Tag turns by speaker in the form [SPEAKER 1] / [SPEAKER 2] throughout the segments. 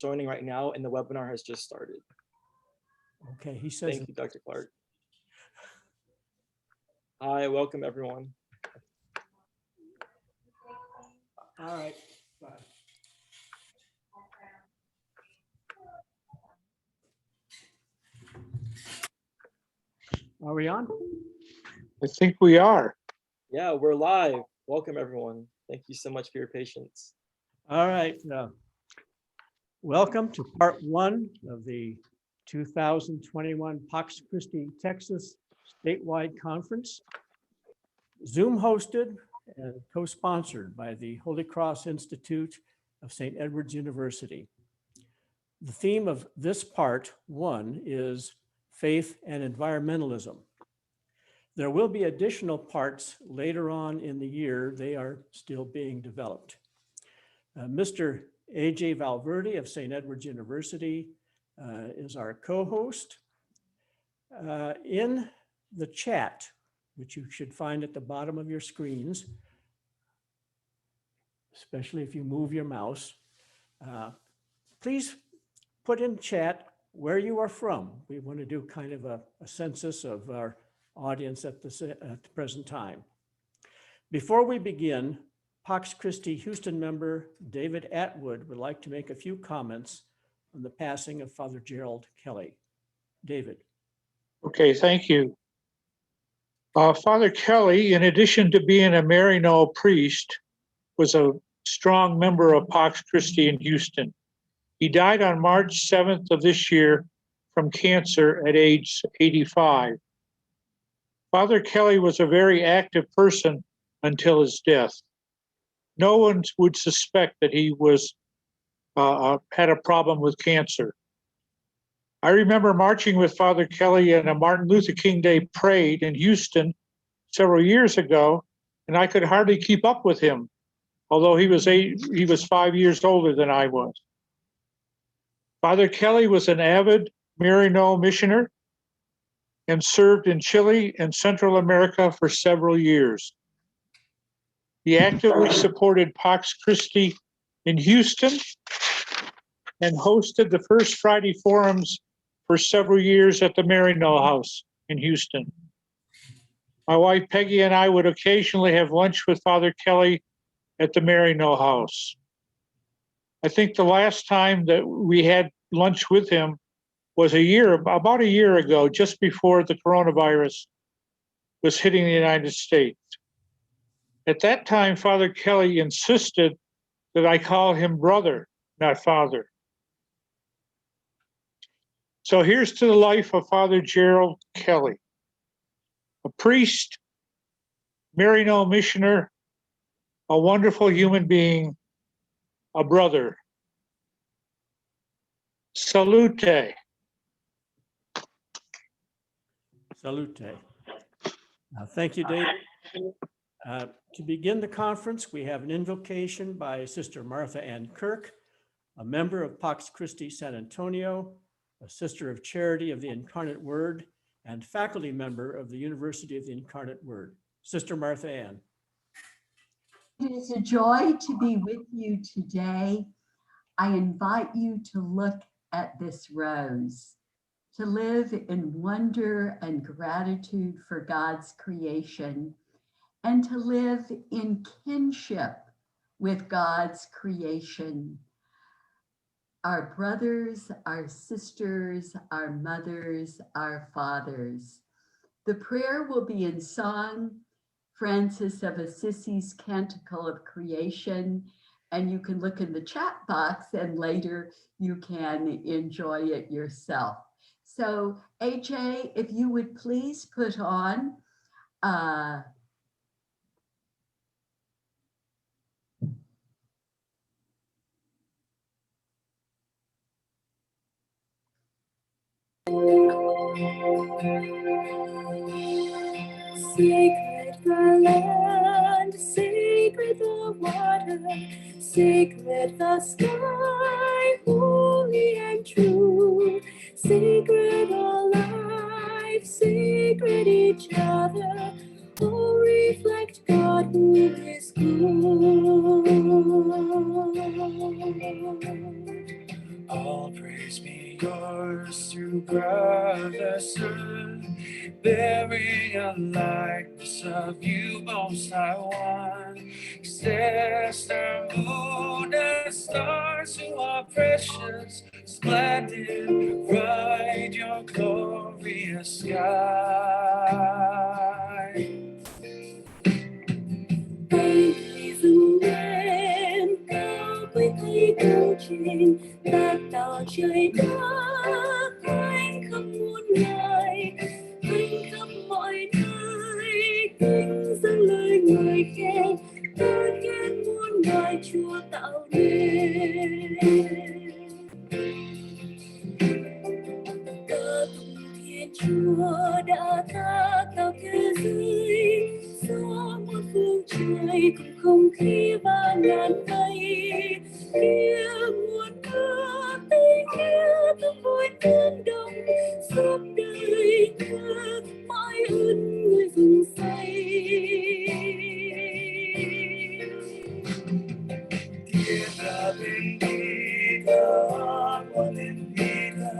[SPEAKER 1] joining right now, and the webinar has just started.
[SPEAKER 2] Okay, he says.
[SPEAKER 1] Thank you, Dr. Clark. Hi, welcome everyone.
[SPEAKER 2] All right. Are we on?
[SPEAKER 3] I think we are.
[SPEAKER 1] Yeah, we're live. Welcome everyone. Thank you so much for your patience.
[SPEAKER 2] All right. Welcome to part one of the 2021 Pax Christi, Texas statewide conference, Zoom hosted and co-sponsored by the Holy Cross Institute of St. Edward's University. The theme of this part one is faith and environmentalism. There will be additional parts later on in the year. They are still being developed. Mr. A.J. Valverde of St. Edward's University is our co-host. In the chat, which you should find at the bottom of your screens, especially if you move your mouse, please put in chat where you are from. We want to do kind of a census of our audience at the present time. Before we begin, Pax Christi Houston member David Atwood would like to make a few comments on the passing of Father Gerald Kelly. David.
[SPEAKER 3] Okay, thank you. Father Kelly, in addition to being a Maryknoll priest, was a strong member of Pax Christi in Houston. He died on March 7th of this year from cancer at age 85. Father Kelly was a very active person until his death. No one would suspect that he was had a problem with cancer. I remember marching with Father Kelly in a Martin Luther King Day parade in Houston several years ago, and I could hardly keep up with him, although he was 5 years older than I was. Father Kelly was an avid Maryknoll missioner and served in Chile and Central America for several years. He actively supported Pax Christi in Houston and hosted the First Friday Forums for several years at the Maryknoll House in Houston. My wife Peggy and I would occasionally have lunch with Father Kelly at the Maryknoll House. I think the last time that we had lunch with him was about a year ago, just before the coronavirus was hitting the United States. At that time, Father Kelly insisted that I call him brother, not father. So here's to the life of Father Gerald Kelly, a priest, Maryknoll missioner, a wonderful human being, a brother. Salute.
[SPEAKER 2] Salute. Thank you, David. To begin the conference, we have an invocation by Sister Martha Ann Kirk, a member of Pax Christi San Antonio, a Sister of Charity of the Incarnate Word, and faculty member of the University of the Incarnate Word. Sister Martha Ann.
[SPEAKER 4] It is a joy to be with you today. I invite you to look at this rose, to live in wonder and gratitude for God's creation, and to live in kinship with God's creation. Our brothers, our sisters, our mothers, our fathers. The prayer will be in song, Francis of Assisi's Canticle of Creation, and you can look in the chat box and later you can enjoy it yourself. So AJ, if you would please put on
[SPEAKER 5] sacred the land, sacred the water, sacred the sky, holy and true, sacred all life, sacred each other, all reflect God who is good.
[SPEAKER 6] All praise be yours through Christ, bearing a likeness of you, most high one. Extends the moon and stars who are precious, splendid, bright your glorious sky.
[SPEAKER 5] Hãy dừng em cao với tay câu chuyện ta tạo trời đất anh khắp muôn loài anh khắp mọi nơi kính dâng lời ngợi khen ta khen muôn loài Chúa tạo nên. Ca tụng Thiên Chúa đã tha tạo thế giới, gió muôn phương trời cùng không khí và ngàn mây. Kia muôn nước tình yêu thương vui tương đồng, suốt đời thơ mãi ơn người rừng say.
[SPEAKER 6] Tierra bendita, agua bendita,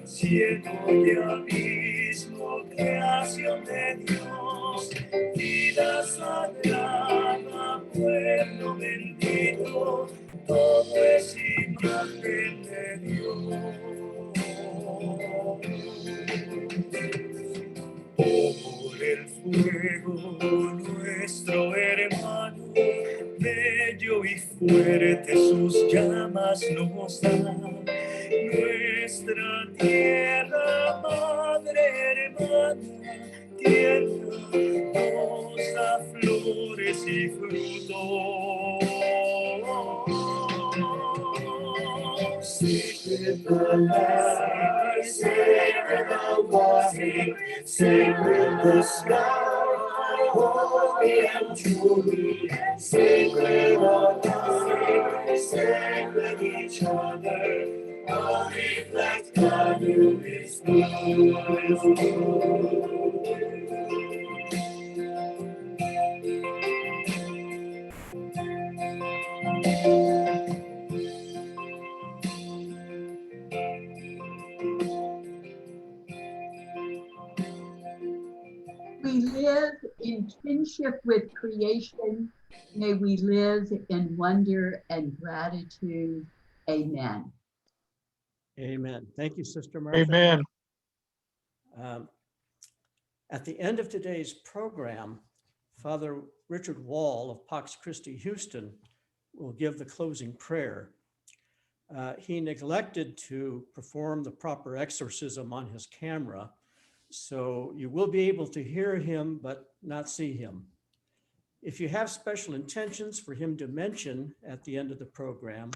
[SPEAKER 6] cielo y abismo, creación de Dios, vida sagrada, pueblo bendito, todo es imagen de Dios. Por el fuego, nuestro hermano, bello y fuerte sus llamas nos dan. Nuestra tierra, madre hermana, tierra nos da flores y frutos. Sacred the light, sacred the water, sacred the sky, holy and truly, sacred our lives, sacred each other, all reflect God who is good.
[SPEAKER 4] We live in kinship with creation. May we live in wonder and gratitude. Amen.
[SPEAKER 2] Amen. Thank you, Sister Martha.
[SPEAKER 3] Amen.
[SPEAKER 2] At the end of today's program, Father Richard Wall of Pax Christi Houston will give the closing prayer. He neglected to perform the proper exorcism on his camera, so you will be able to hear him but not see him. If you have special intentions for him to mention at the end of the program,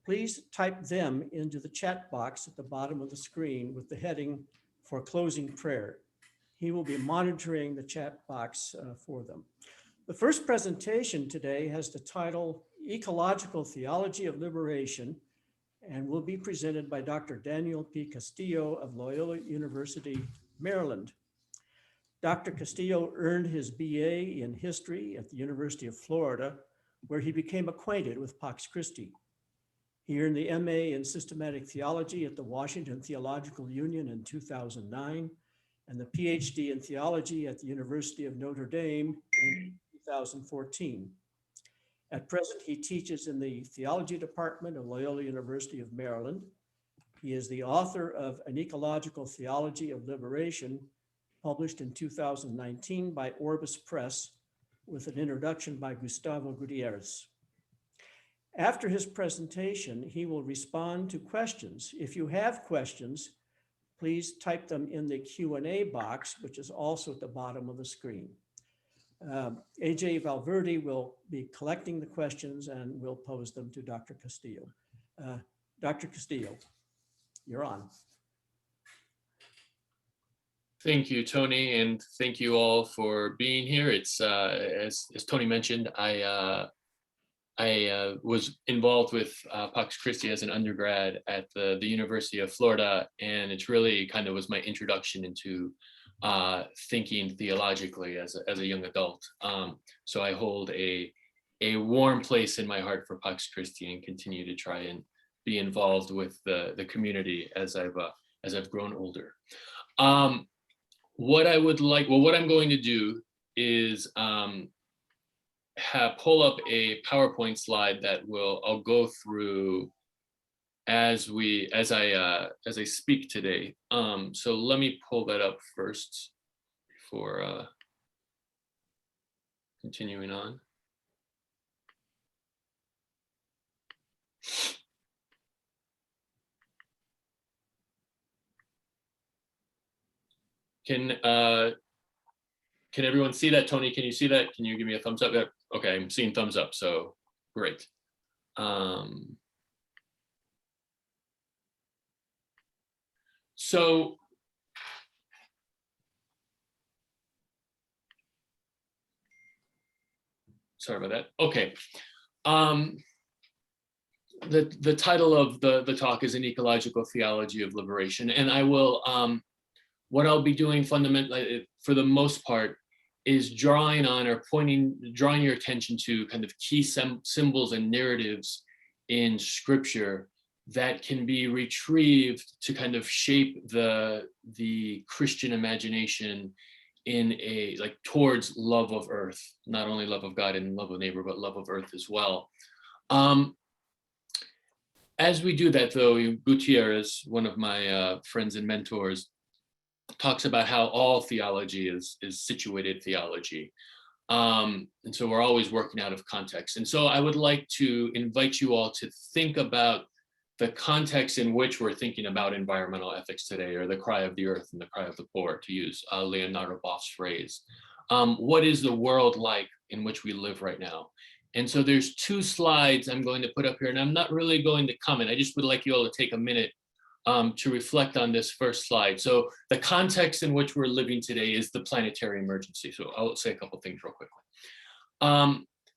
[SPEAKER 2] please type them into the chat box at the bottom of the screen with the heading for closing prayer. He will be monitoring the chat box for them. The first presentation today has the title Ecological Theology of Liberation and will be presented by Dr. Daniel P. Castillo of Loyola University, Maryland. Dr. Castillo earned his BA in history at the University of Florida, where he became acquainted with Pax Christi. He earned the MA in systematic theology at the Washington Theological Union in 2009 and the PhD in theology at the University of Notre Dame in 2014. At present, he teaches in the theology department of Loyola University of Maryland. He is the author of An Ecological Theology of Liberation, published in 2019 by Orbis Press, with an introduction by Gustavo Gutierrez. After his presentation, he will respond to questions. If you have questions, please type them in the Q&A box, which is also at the bottom of the screen. AJ Valverde will be collecting the questions and will pose them to Dr. Castillo. Dr. Castillo, you're on.
[SPEAKER 7] Thank you, Tony, and thank you all for being here. It's as Tony mentioned, I was involved with Pax Christi as an undergrad at the University of Florida, and it's really kind of was my introduction into thinking theologically as a young adult. So I hold a warm place in my heart for Pax Christi and continue to try and be involved with the community as I've grown older. What I'm going to do is pull up a PowerPoint slide that I'll go through as I speak today. So let me pull that up first before continuing on. Can everyone see that? Tony, can you see that? Can you give me a thumbs up? Yeah. Okay, I'm seeing thumbs up, so great. So sorry about that. Okay. The title of the talk is An Ecological Theology of Liberation, and I will what I'll be doing fundamentally for the most part is drawing your attention to kind of key symbols and narratives in scripture that can be retrieved to kind of shape the Christian imagination in towards love of earth, not only love of God and love of neighbor, but love of earth as well. As we do that, though, Gutierrez, one of my friends and mentors, talks about how all theology is situated theology. And so we're always working out of context. And so I would like to invite you all to think about the context in which we're thinking about environmental ethics today, or the cry of the earth and the cry of the poor, to use Leonardo Boff's phrase. What is the world like in which we live right now? And so there's two slides I'm going to put up here, and I'm not really going to comment. I just would like you all to take a minute to reflect on this first slide. So the context in which we're living today is the planetary emergency. So I'll say a couple things real quickly.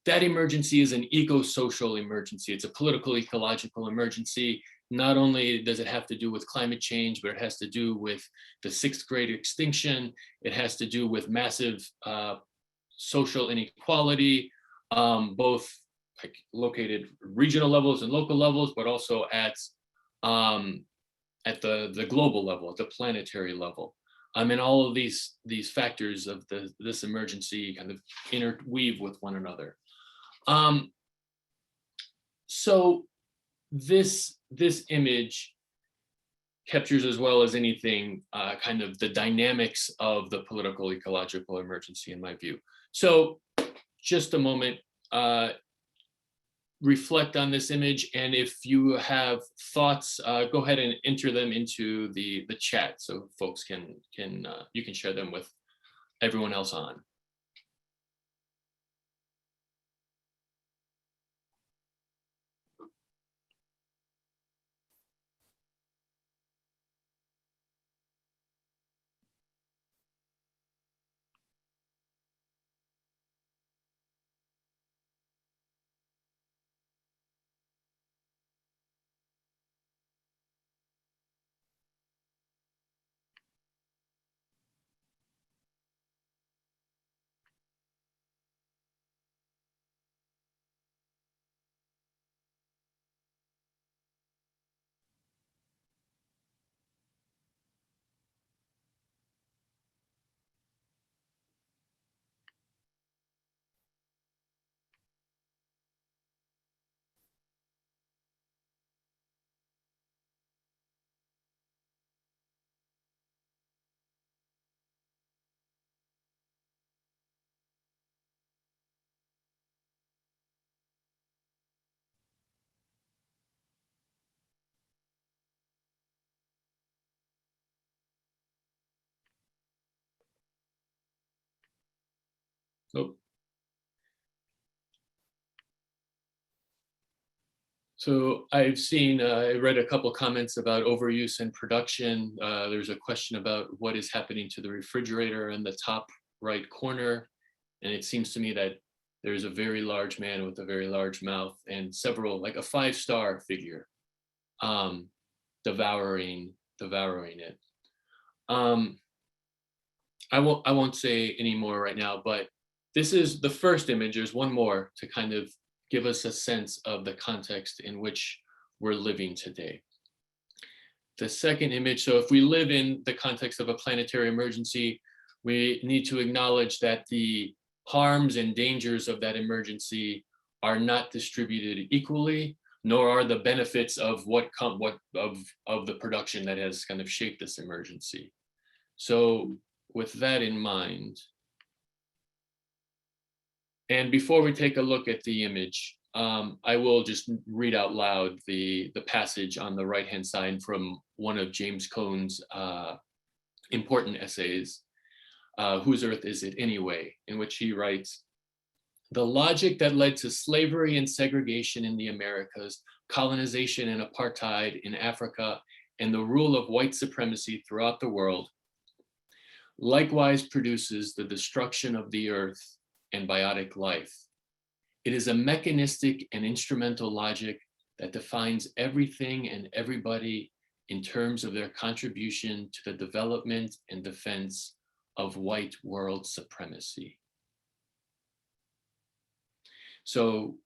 [SPEAKER 7] That emergency is an eco-social emergency. It's a political ecological emergency. Not only does it have to do with climate change, but it has to do with the 6th grade extinction. It has to do with massive social inequality, both located regional levels and local levels, but also at the global level, at the planetary level. And all of these factors of this emergency kind of interweave with one another. So this image captures, as well as anything, kind of the dynamics of the political ecological emergency, in my view. So just a moment, reflect on this image, and if you have thoughts, go ahead and enter them into the chat so folks can you can share them with everyone else on. So I've seen, I read a couple comments about overuse and production. There's a question about what is happening to the refrigerator in the top right corner. And it seems to me that there's a very large man with a very large mouth and several, like a 5-star figure, devouring it. I won't say any more right now, but this is the first image. There's one more to kind of give us a sense of the context in which we're living today. The second image, so if we live in the context of a planetary emergency, we need to acknowledge that the harms and dangers of that emergency are not distributed equally, nor are the benefits of of the production that has kind of shaped this emergency. So with that in mind, and before we take a look at the image, I will just read out loud the passage on the right-hand side from one of James Cone's important essays, Whose Earth Is It Anyway?, in which he writes, "The logic that led to slavery and segregation in the Americas, colonization and apartheid in Africa, and the rule of white supremacy throughout the world, likewise produces the destruction of the earth and biotic life. It is a mechanistic and instrumental logic that defines everything and everybody in terms of their contribution to the development and defense of white world supremacy." So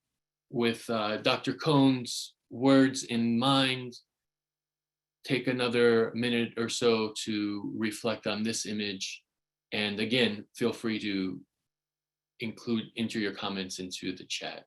[SPEAKER 7] with Dr. Cone's words in mind, take another minute or so to reflect on this image. And again, feel free to enter your comments into the chat.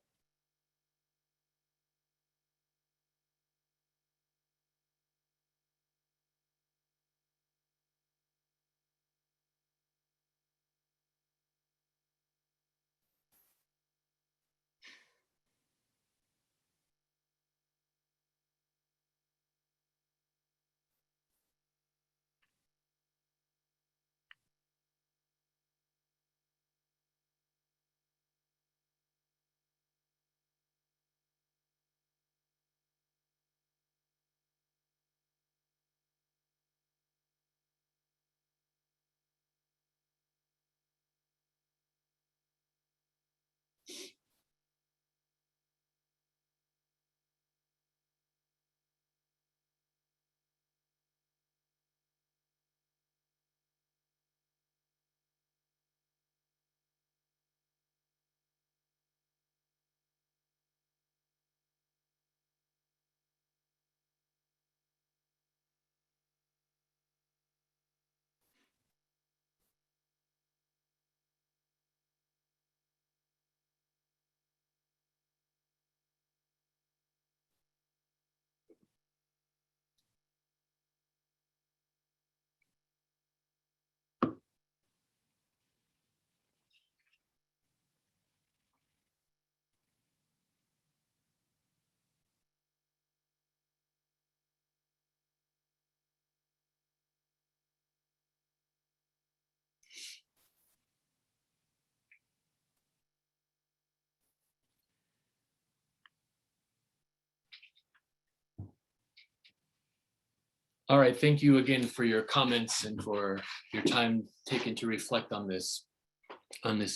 [SPEAKER 7] All right, thank you again for your comments and for your time taken to reflect on this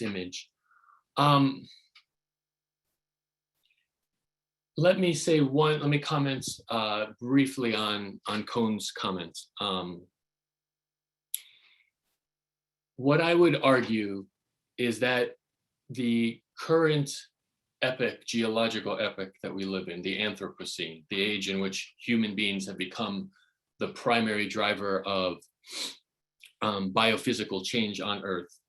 [SPEAKER 7] image. Let me comment briefly on Cone's comments. What I would argue is that the current geological epoch that we live in, the Anthropocene, the age in which human beings have become the primary driver of biophysical change on Earth,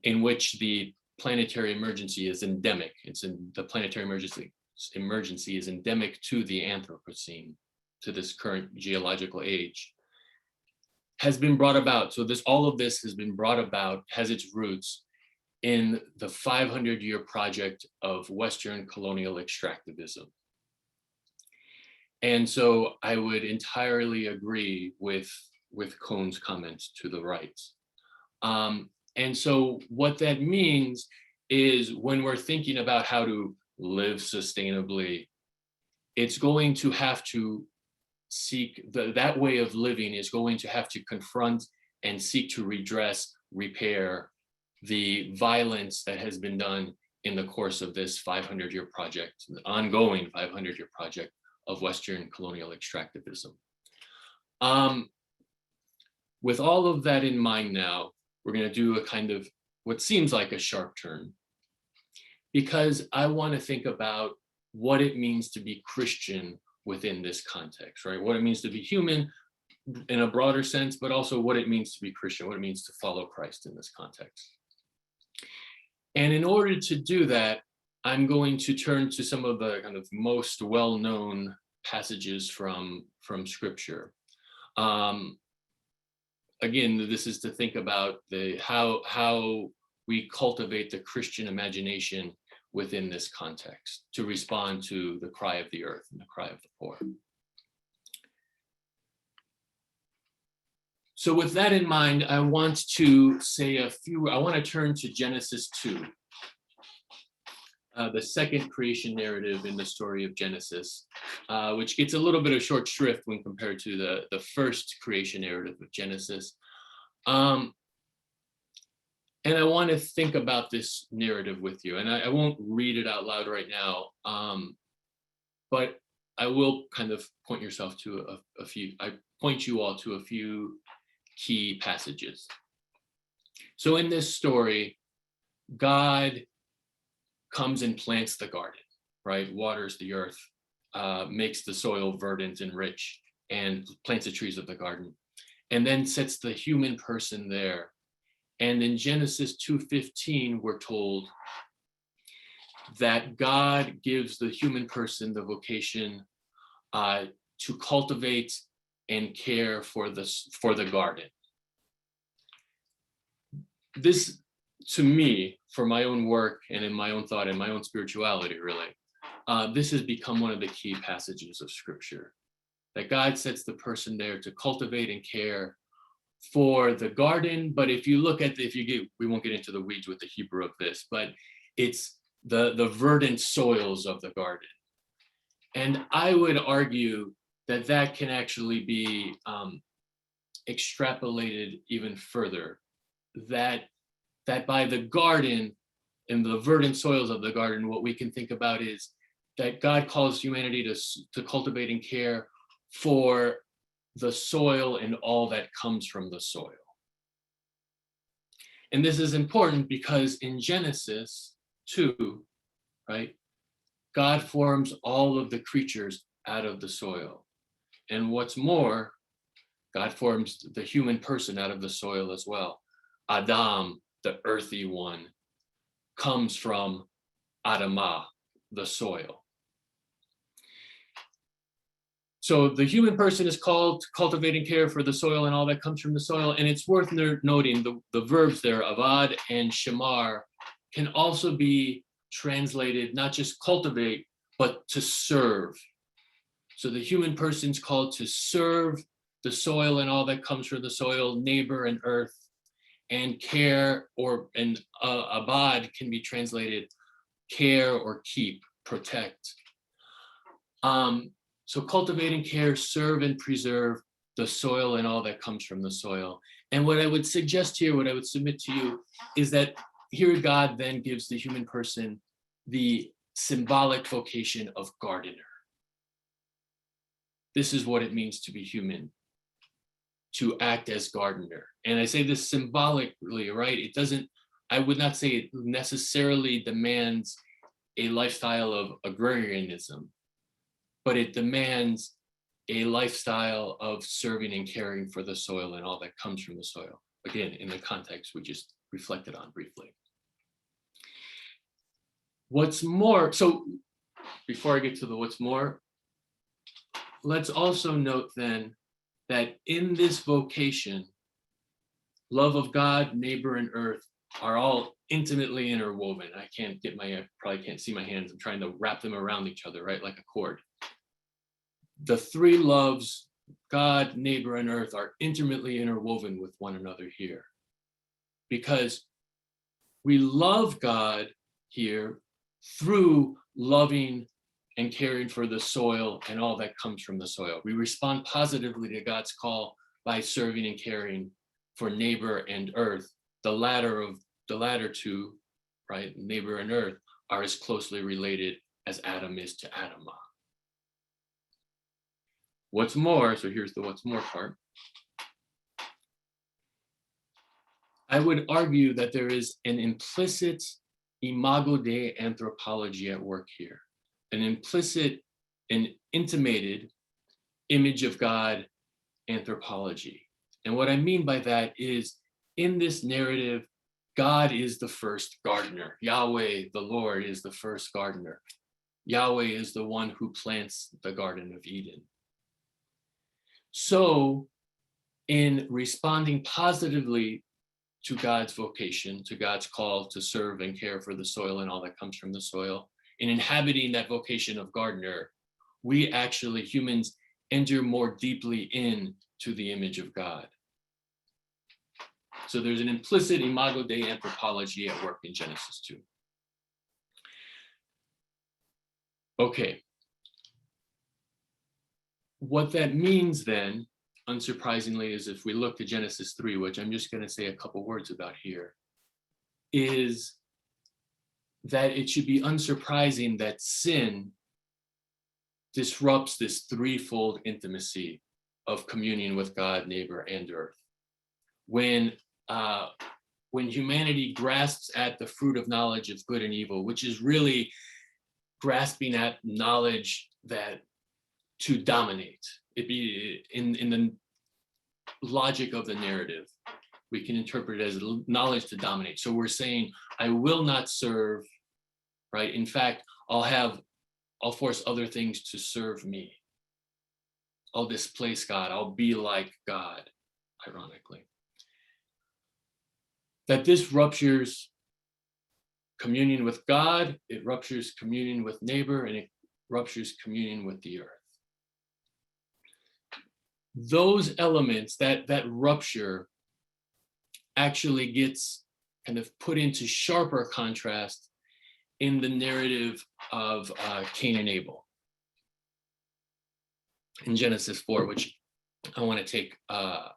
[SPEAKER 7] in which the planetary emergency is endemic. The planetary emergency is endemic to the Anthropocene, to this current geological age, has been brought about. So all of this has been brought about, has its roots in the 500-year project of Western colonial extractivism. And so I would entirely agree with Cone's comments to the right. And so what that means is when we're thinking about how to live sustainably, it's going to have to seek, that way of living is going to have to confront and seek to redress, repair the violence that has been done in the course of this 500-year project, the ongoing 500-year project of Western colonial extractivism. With all of that in mind now, we're going to do a kind of what seems like a sharp turn, because I want to think about what it means to be Christian within this context, right? What it means to be human in a broader sense, but also what it means to be Christian, what it means to follow Christ in this context. And in order to do that, I'm going to turn to some of the kind of most well-known passages from Scripture. Again, this is to think about how we cultivate the Christian imagination within this context to respond to the cry of the earth and the cry of the poor. So with that in mind, I want to turn to Genesis 2, the second creation narrative in the story of Genesis, which gets a little bit of short shrift when compared to the first creation narrative of Genesis. And I want to think about this narrative with you, and I won't read it out loud right now, but I will kind of point you all to a few key passages. So in this story, God comes and plants the garden, right? Waters the earth, makes the soil verdant and rich, and plants the trees of the garden, and then sets the human person there. And in Genesis 2:15, we're told that God gives the human person the vocation to cultivate and care for the garden. This, to me, for my own work and in my own thought and my own spirituality, really, this has become one of the key passages of Scripture, that God sets the person there to cultivate and care for the garden. But if you look at we won't get into the weeds with the Hebrew of this, but it's the verdant soils of the garden. And I would argue that can actually be extrapolated even further, that by the garden and the verdant soils of the garden, what we can think about is that God calls humanity to cultivate and care for the soil and all that comes from the soil. And this is important because in Genesis 2, right, God forms all of the creatures out of the soil. And what's more, God forms the human person out of the soil as well. Adam, the earthy one, comes from Adamah, the soil. So the human person is called to cultivate and care for the soil and all that comes from the soil. And it's worth noting the verbs there, avad and shamar, can also be translated not just cultivate, but to serve. So the human person's called to serve the soil and all that comes from the soil, neighbor and earth, and care, and abad can be translated care or keep, protect. So cultivate and care, serve and preserve the soil and all that comes from the soil. And what I would suggest here, what I would submit to you, is that here God then gives the human person the symbolic vocation of gardener. This is what it means to be human, to act as gardener. And I say this symbolically, right? I would not say it necessarily demands a lifestyle of agrarianism, but it demands a lifestyle of serving and caring for the soil and all that comes from the soil. Again, in the context we just reflected on briefly. What's more, so before I get to the what's more, let's also note then that in this vocation, love of God, neighbor, and earth are all intimately interwoven. I probably can't see my hands. I'm trying to wrap them around each other, right? Like a cord. The three loves, God, neighbor, and earth, are intimately interwoven with one another here. Because we love God here through loving and caring for the soil and all that comes from the soil. We respond positively to God's call by serving and caring for neighbor and earth. The latter two, right, neighbor and earth, are as closely related as Adam is to Adamah. What's more, so here's the what's more part. I would argue that there is an implicit imago Dei anthropology at work here. an implicit and intimated image of God anthropology. And what I mean by that is, in this narrative, God is the first gardener. Yahweh, the Lord, is the first gardener. Yahweh is the one who plants the Garden of Eden. So, in responding positively to God's vocation, to God's call to serve and care for the soil and all that comes from the soil, in inhabiting that vocation of gardener, we actually, humans, enter more deeply into the image of God. So there's an implicit imago Dei anthropology at work in Genesis 2. Okay. What that means then, unsurprisingly, is if we look to Genesis 3, which I'm just going to say a couple words about here, is that it should be unsurprising that sin disrupts this threefold intimacy of communion with God, neighbor, and earth. When humanity grasps at the fruit of knowledge of good and evil, which is really grasping at knowledge that to dominate, it be in the logic of the narrative, we can interpret it as knowledge to dominate. So we're saying, I will not serve, right? In fact, I'll force other things to serve me. I'll displace God. I'll be like God, ironically. That this ruptures communion with God, it ruptures communion with neighbor, and it ruptures communion with the earth. Those elements, that rupture actually gets kind of put into sharper contrast in the narrative of Cain and Abel in Genesis 4, which I want to take a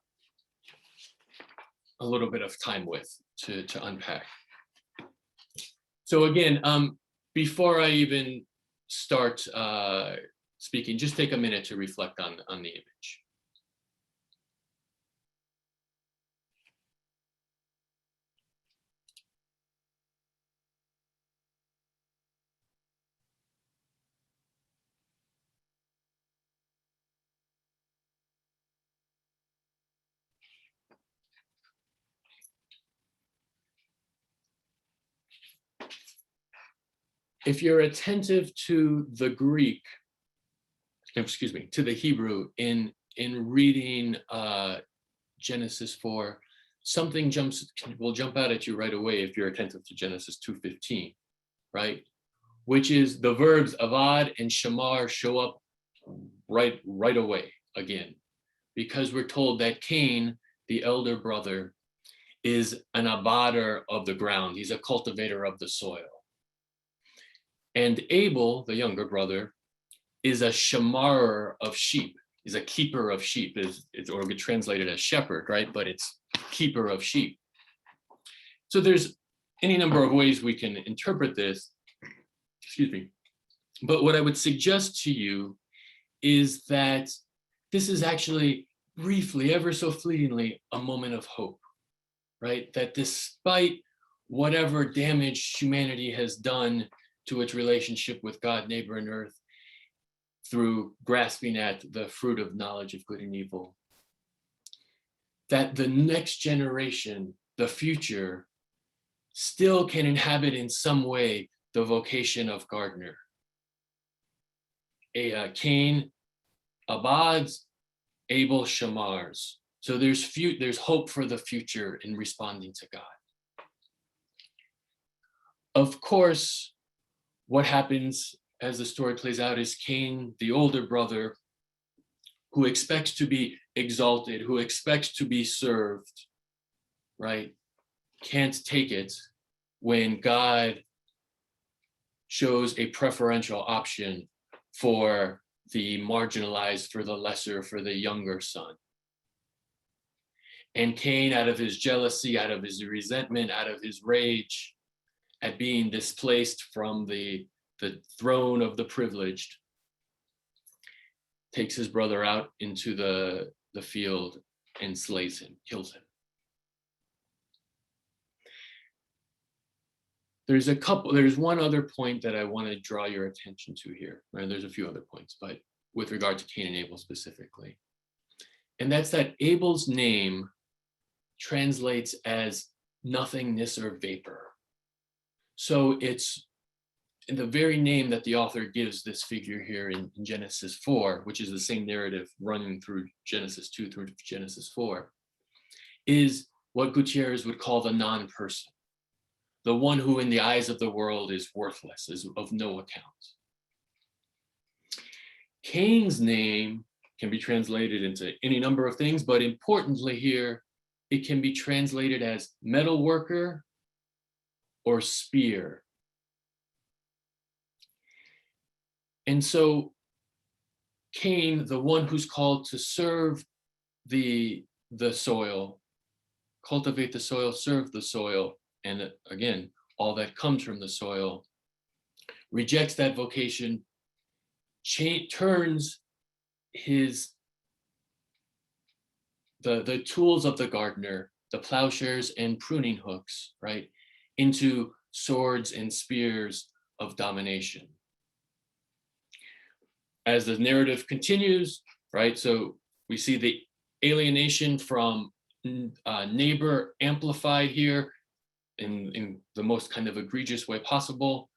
[SPEAKER 7] little bit of time with to unpack. So again, before I even start speaking, just take a minute to reflect on the image. If you're attentive to the Greek, to the Hebrew in reading Genesis 4, something will jump out at you right away if you're attentive to Genesis 2:15, right? Which is the verbs avad and shamar show up right away again, because we're told that Cain, the elder brother, is an abader of the ground. He's a cultivator of the soil. And Abel, the younger brother, is a shamarer of sheep. He's a keeper of sheep, or get translated as shepherd, right? But it's keeper of sheep. So there's any number of ways we can interpret this, But what I would suggest to you is that this is actually briefly, ever so fleetingly, a moment of hope, right? That despite whatever damage humanity has done to its relationship with God, neighbor, and earth, through grasping at the fruit of knowledge of good and evil, that the next generation, the future, still can inhabit in some way the vocation of gardener. Cain abads, Abel shamars. So there's hope for the future in responding to God. Of course, what happens as the story plays out is Cain, the older brother, who expects to be exalted, who expects to be served, right, can't take it when God shows a preferential option for the marginalized, for the lesser, for the younger son. And Cain, out of his jealousy, out of his resentment, out of his rage at being displaced from the throne of the privileged, takes his brother out into the field and slays him, kills him. there's one other point that I want to draw your attention to here, right? There's a few other points, but with regard to Cain and Abel specifically. And that's that Abel's name translates as nothingness or vapor. So it's in the very name that the author gives this figure here in Genesis 4, which is the same narrative running through Genesis 2 through Genesis 4, is what Gutierrez would call the non-person, the one who in the eyes of the world is worthless, is of no account. Cain's name can be translated into any number of things, but importantly here, it can be translated as metal worker or spear. And so Cain, the one who's called to serve the soil, cultivate the soil, serve the soil, and again, all that comes from the soil, rejects that vocation, turns the tools of the gardener, the plowshares and pruning hooks, right, into swords and spears of domination. As the narrative continues, right, so we see the alienation from neighbor amplified here in the most kind of egregious way possible,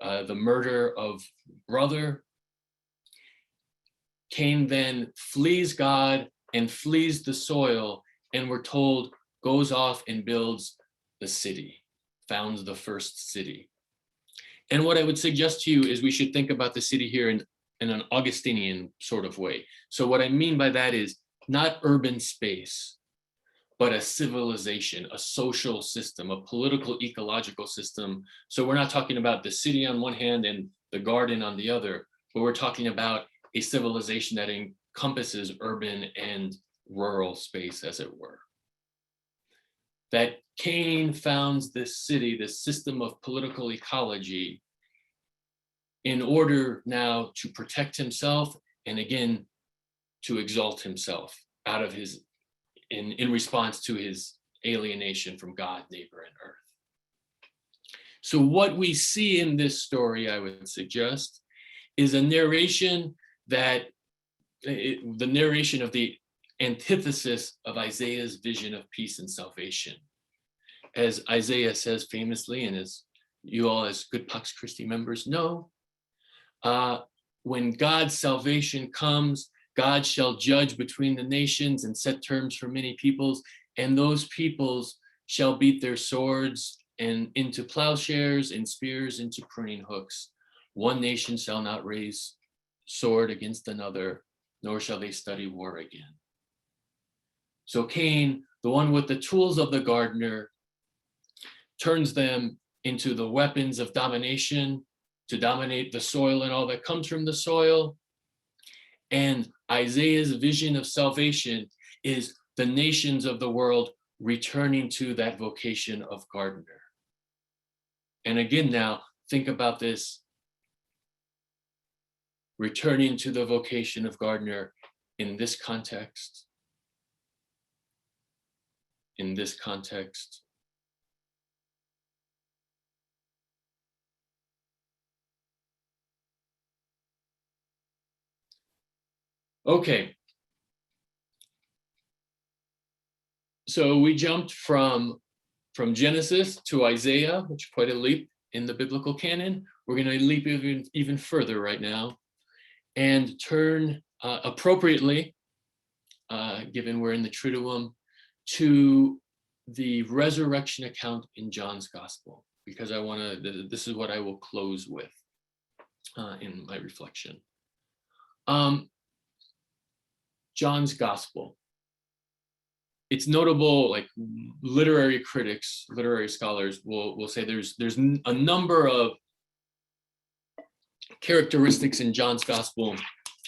[SPEAKER 7] the murder of brother. Cain then flees God and flees the soil, and we're told goes off and builds the city, founds the first city. And what I would suggest to you is we should think about the city here in an Augustinian sort of way. So what I mean by that is not urban space, but a civilization, a social system, a political ecological system. So we're not talking about the city on one hand and the garden on the other, but we're talking about a civilization that encompasses urban and rural space, as it were. That Cain founds this city, this system of political ecology, in order now to protect himself and again to exalt himself out of his, in response to his alienation from God, neighbor, and earth. So what we see in this story, I would suggest, is a narration that the narration of the antithesis of Isaiah's vision of peace and salvation. As Isaiah says famously, and as you all as good Pax Christi members know, when God's salvation comes, God shall judge between the nations and set terms for many peoples, and those peoples shall beat their swords and into plowshares and spears into pruning hooks. One nation shall not raise sword against another, nor shall they study war again. So Cain, the one with the tools of the gardener, turns them into the weapons of domination to dominate the soil and all that comes from the soil. And Isaiah's vision of salvation is the nations of the world returning to that vocation of gardener. And again, now think about this, returning to the vocation of gardener in this context. In this context. Okay. So we jumped from Genesis to Isaiah, which is quite a leap in the biblical canon. We're going to leap even further right now and turn appropriately, given we're in the Triduum, to the resurrection account in John's Gospel, because this is what I will close with in my reflection. John's Gospel. It's notable, like literary critics, literary scholars will say there's a number of characteristics in John's Gospel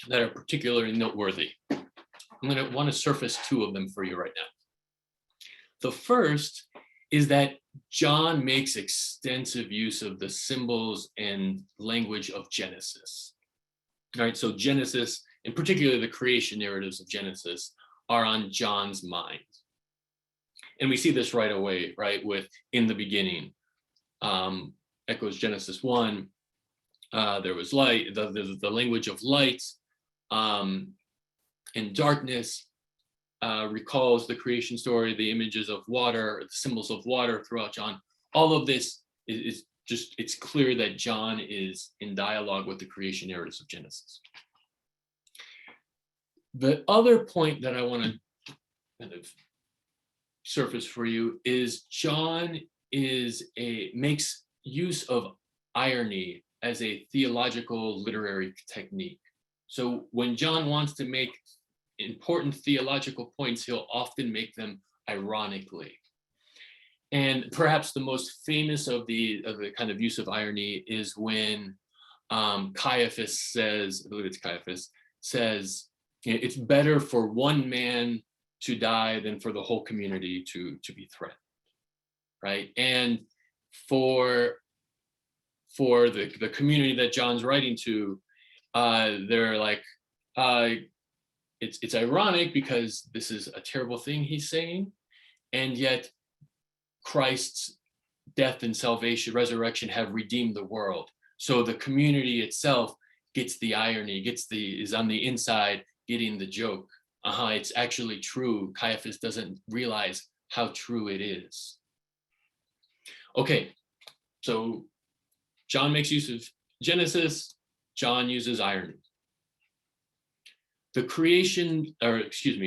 [SPEAKER 7] that are particularly noteworthy. I'm going to want to surface two of them for you right now. The first is that John makes extensive use of the symbols and language of Genesis. All right, so Genesis, in particular the creation narratives of Genesis, are on John's mind. And we see this right away, right, with in the beginning. echoes Genesis 1. There was light, the language of light and darkness, recalls the creation story, the images of water, the symbols of water throughout John. All of this is just, it's clear that John is in dialogue with the creation narratives of Genesis. The other point that I want to kind of surface for you is John makes use of irony as a theological literary technique. So when John wants to make important theological points, he'll often make them ironically. And perhaps the most famous of the kind of use of irony is when Caiaphas says, I believe it's Caiaphas, says, it's better for one man to die than for the whole community to be threatened, right? And for the community that John's writing to, they're like, it's ironic because this is a terrible thing he's saying, and yet Christ's death and salvation, resurrection have redeemed the world. So the community itself gets the irony, is on the inside getting the joke. It's actually true. Caiaphas doesn't realize how true it is. Okay, so John makes use of Genesis, John uses irony. The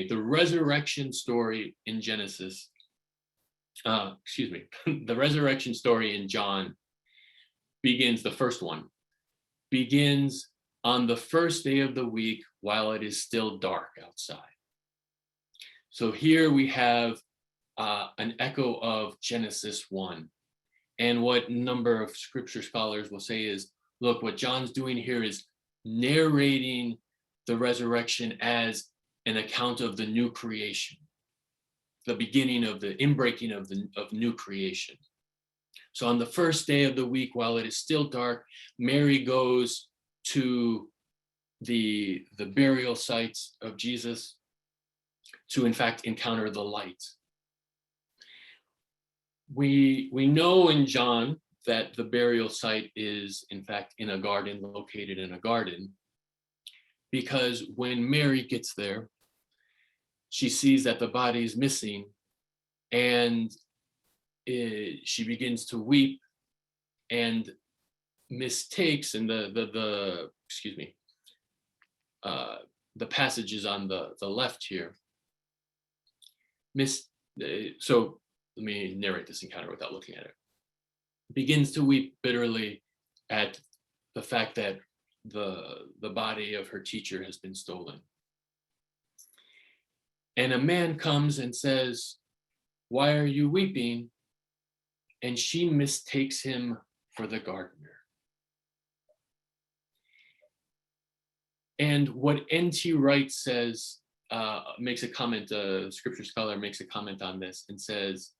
[SPEAKER 7] the resurrection story in Genesis, the resurrection story in John begins, the first one, begins on the first day of the week while it is still dark outside. So here we have an echo of Genesis 1. And what a number of scripture scholars will say is, look, what John's doing here is narrating the resurrection as an account of the new creation, the beginning of the inbreaking of new creation. So on the first day of the week, while it is still dark, Mary goes to the burial sites of Jesus to, in fact, encounter the light. We know in John that the burial site is, in fact, in a garden, located in a garden, because when Mary gets there, she sees that the body is missing, and she begins to weep and mistakes, and the passages on the left here. So let me narrate this encounter without looking at it. Begins to weep bitterly at the fact that the body of her teacher has been stolen. And a man comes and says, "Why are you weeping?" And she mistakes him for the gardener. And what N.T. Wright says, makes a comment, a scripture scholar makes a comment on this and says,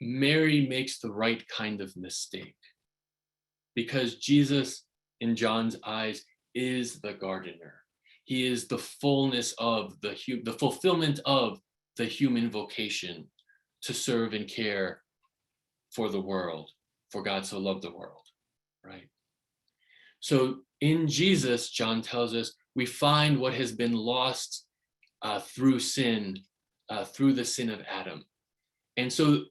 [SPEAKER 7] Mary makes the right kind of mistake, because Jesus, in John's eyes, is the gardener. He is the fullness of the fulfillment of the human vocation to serve and care for the world, for God so loved the world, right? So in Jesus, John tells us, we find what has been lost through sin, through the sin of Adam. And so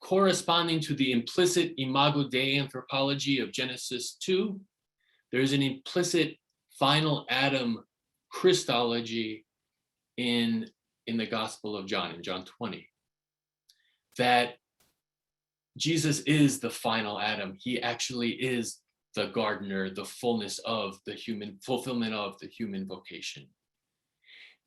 [SPEAKER 7] corresponding to the implicit imago Dei anthropology of Genesis 2, there's an implicit final Adam Christology in the Gospel of John, in John 20, that Jesus is the final Adam. He actually is the gardener, the fullness of the human, fulfillment of the human vocation.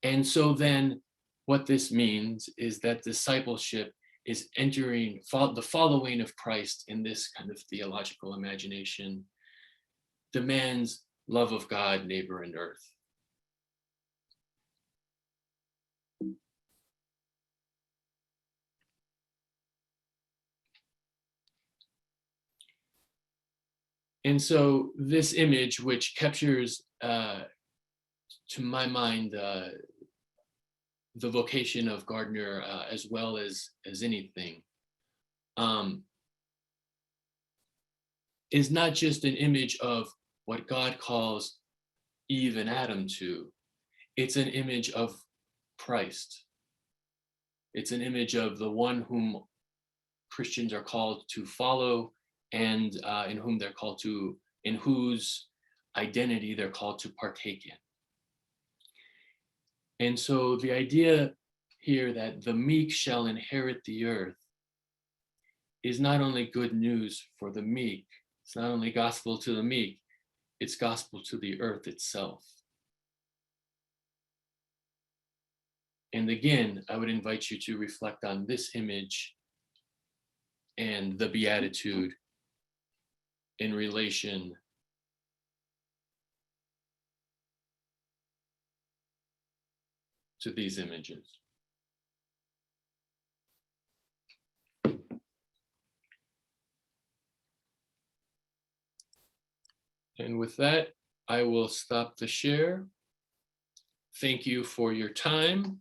[SPEAKER 7] And so then what this means is that discipleship is entering the following of Christ in this kind of theological imagination, demands love of God, neighbor, and earth. And so this image, which captures, to my mind, the vocation of gardener as well as anything, is not just an image of what God calls Eve and Adam to. It's an image of Christ. It's an image of the one whom Christians are called to follow, and in whose identity they're called to partake in. And so the idea here that the meek shall inherit the earth is not only good news for the meek, it's not only gospel to the meek, it's gospel to the earth itself. And again, I would invite you to reflect on this image and the beatitude in relation to these images. And with that, I will stop the share. Thank you for your time.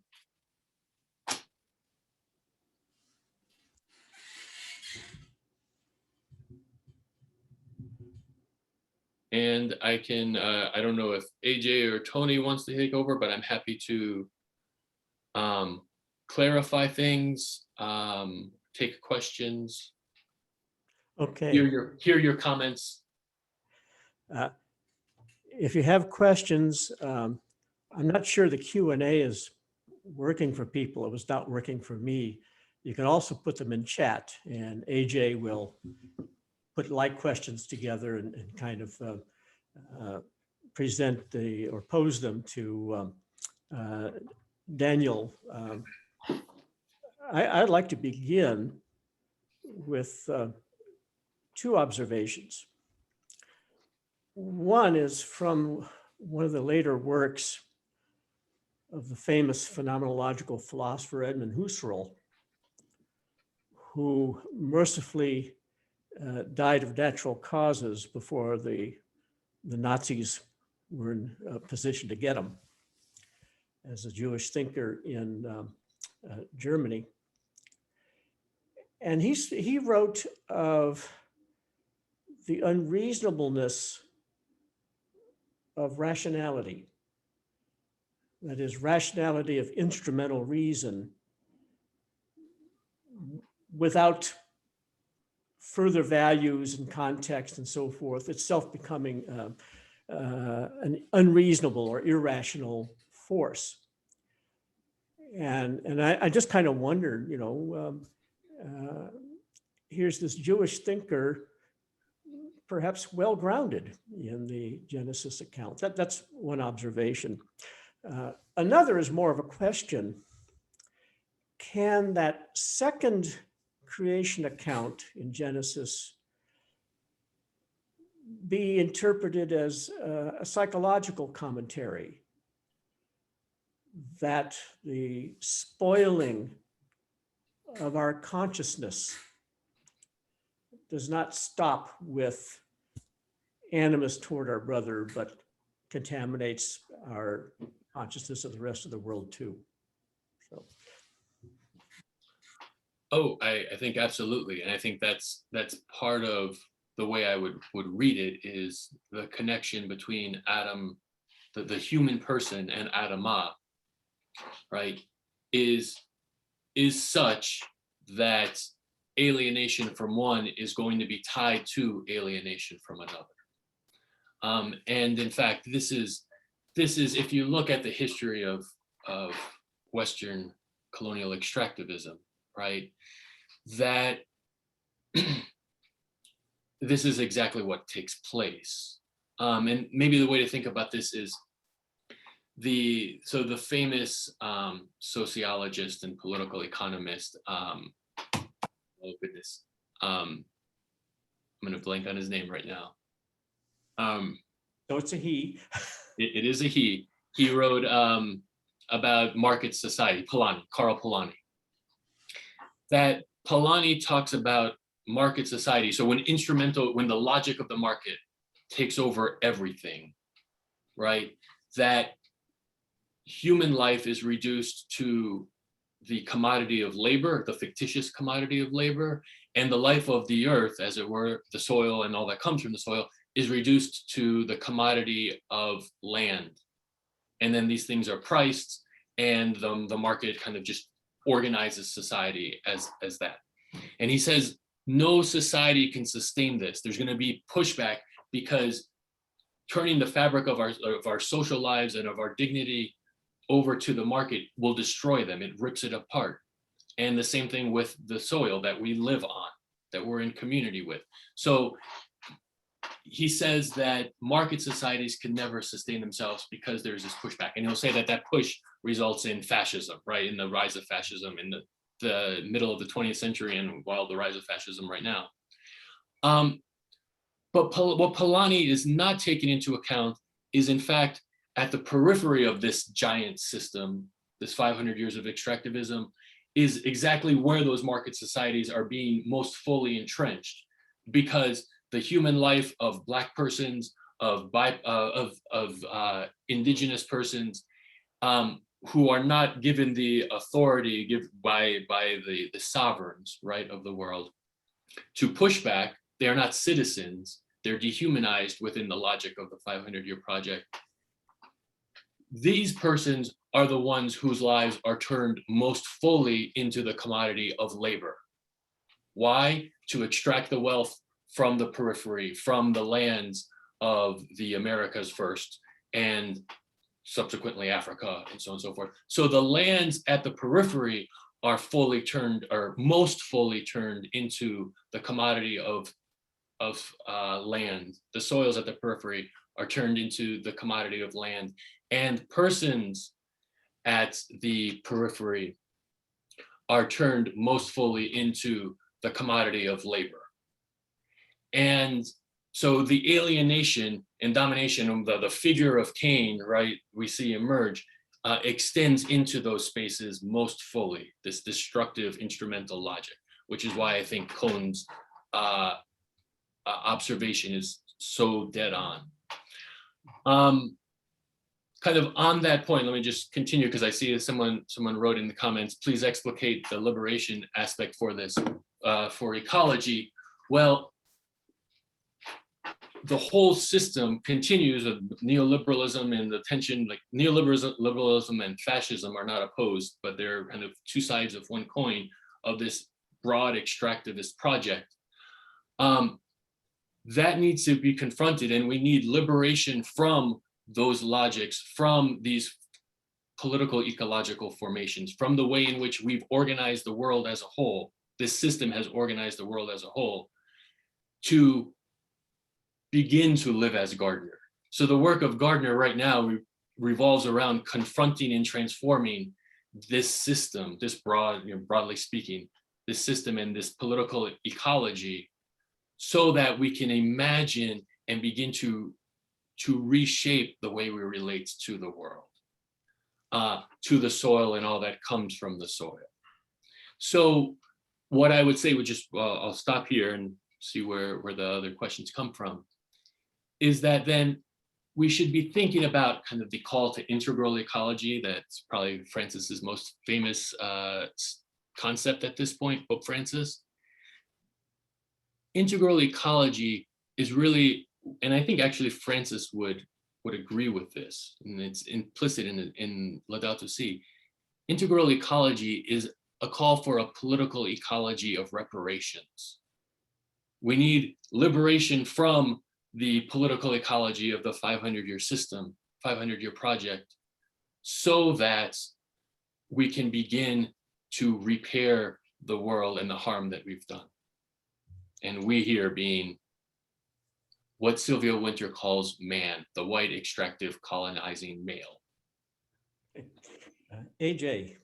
[SPEAKER 7] And I can, I don't know if AJ or Tony wants to take over, but I'm happy to clarify things, take questions,
[SPEAKER 2] Okay.
[SPEAKER 7] hear your comments.
[SPEAKER 2] If you have questions, I'm not sure the Q&A is working for people. It was not working for me. You can also put them in chat, and AJ will put like questions together and kind of present or pose them to Daniel. I'd like to begin with two observations. One is from one of the later works of the famous phenomenological philosopher Edmund Husserl, who mercifully died of natural causes before the Nazis were in a position to get him, as a Jewish thinker in Germany. And he wrote of the unreasonableness of rationality, that is, rationality of instrumental reason without further values and context and so forth, itself becoming an unreasonable or irrational force. And I just kind of wondered, here's this Jewish thinker, perhaps well-grounded in the Genesis account. That's one observation. Another is more of a question. Can that second creation account in Genesis be interpreted as a psychological commentary that the spoiling of our consciousness does not stop with animus toward our brother, but contaminates our consciousness of the rest of the world too? So.
[SPEAKER 7] Oh, I think absolutely. And I think that's part of the way I would read it, is the connection between Adam, the human person, and Adamah, right, is such that alienation from one is going to be tied to alienation from another. And in fact, this is, if you look at the history of Western colonial extractivism, right, that this is exactly what takes place. And maybe the way to think about this is the famous sociologist and political economist, oh goodness, I'm gonna blank on his name right now.
[SPEAKER 2] So it's a he.
[SPEAKER 7] It is a he. He wrote about market society, Karl Polanyi. That Polanyi talks about market society. So when the logic of the market takes over everything, right, that human life is reduced to the commodity of labor, the fictitious commodity of labor, And the life of the earth, as it were, the soil and all that comes from the soil, is reduced to the commodity of land. And then these things are priced, and the market kind of just organizes society as that. And he says, no society can sustain this. There's going to be pushback, because turning the fabric of our social lives and of our dignity over to the market will destroy them. It rips it apart. And the same thing with the soil that we live on, that we're in community with. So he says that market societies can never sustain themselves because there's this pushback. And he'll say that that push results in fascism, right? In the rise of fascism in the middle of the 20th century, and while the rise of fascism right now. But what Polanyi is not taking into account is, in fact, at the periphery of this giant system, this 500 years of extractivism, is exactly where those market societies are being most fully entrenched, because the human life of Black persons, of indigenous persons, who are not given the authority given by the sovereigns, right, of the world, to push back. They are not citizens. They're dehumanized within the logic of the 500-year project. These persons are the ones whose lives are turned most fully into the commodity of labor. Why? To extract the wealth from the periphery, from the lands of the Americas first, and subsequently Africa, and so on and so forth. So the lands at the periphery are fully turned, or most fully turned, into the commodity of land. The soils at the periphery are turned into the commodity of land, and persons at the periphery are turned most fully into the commodity of labor. And so the alienation and domination of the figure of Cain, right, we see emerge, extends into those spaces most fully, this destructive instrumental logic, which is why I think Cohn's observation is so dead on. Kind of on that point, let me just continue, because I see someone wrote in the comments, please explicate the liberation aspect for this, for ecology. Well, the whole system continues of neoliberalism and the tension, like neoliberalism and fascism are not opposed, but they're kind of two sides of one coin of this broad extractivist project. That needs to be confronted, and we need liberation from those logics, from these political ecological formations, from the way in which we've organized the world as a whole. This system has organized the world as a whole to begin to live as Gardner. So the work of Gardner right now revolves around confronting and transforming this system, this broadly speaking, this system and this political ecology, so that we can imagine and begin to reshape the way we relate to the world, to the soil and all that comes from the soil. So what I would say would just, I'll stop here and see where the other questions come from, is that then we should be thinking about kind of the call to integral ecology. That's probably Francis's most famous concept at this point, Pope Francis. Integral ecology is really, and I think actually Francis would agree with this, and it's implicit in Laudato Si. Integral ecology is a call for a political ecology of reparations. We need liberation from the political ecology of the 500-year system, 500-year project, so that we can begin to repair the world and the harm that we've done. And we here being what Sylvia Wynter calls man, the white extractive colonizing male.
[SPEAKER 2] AJ,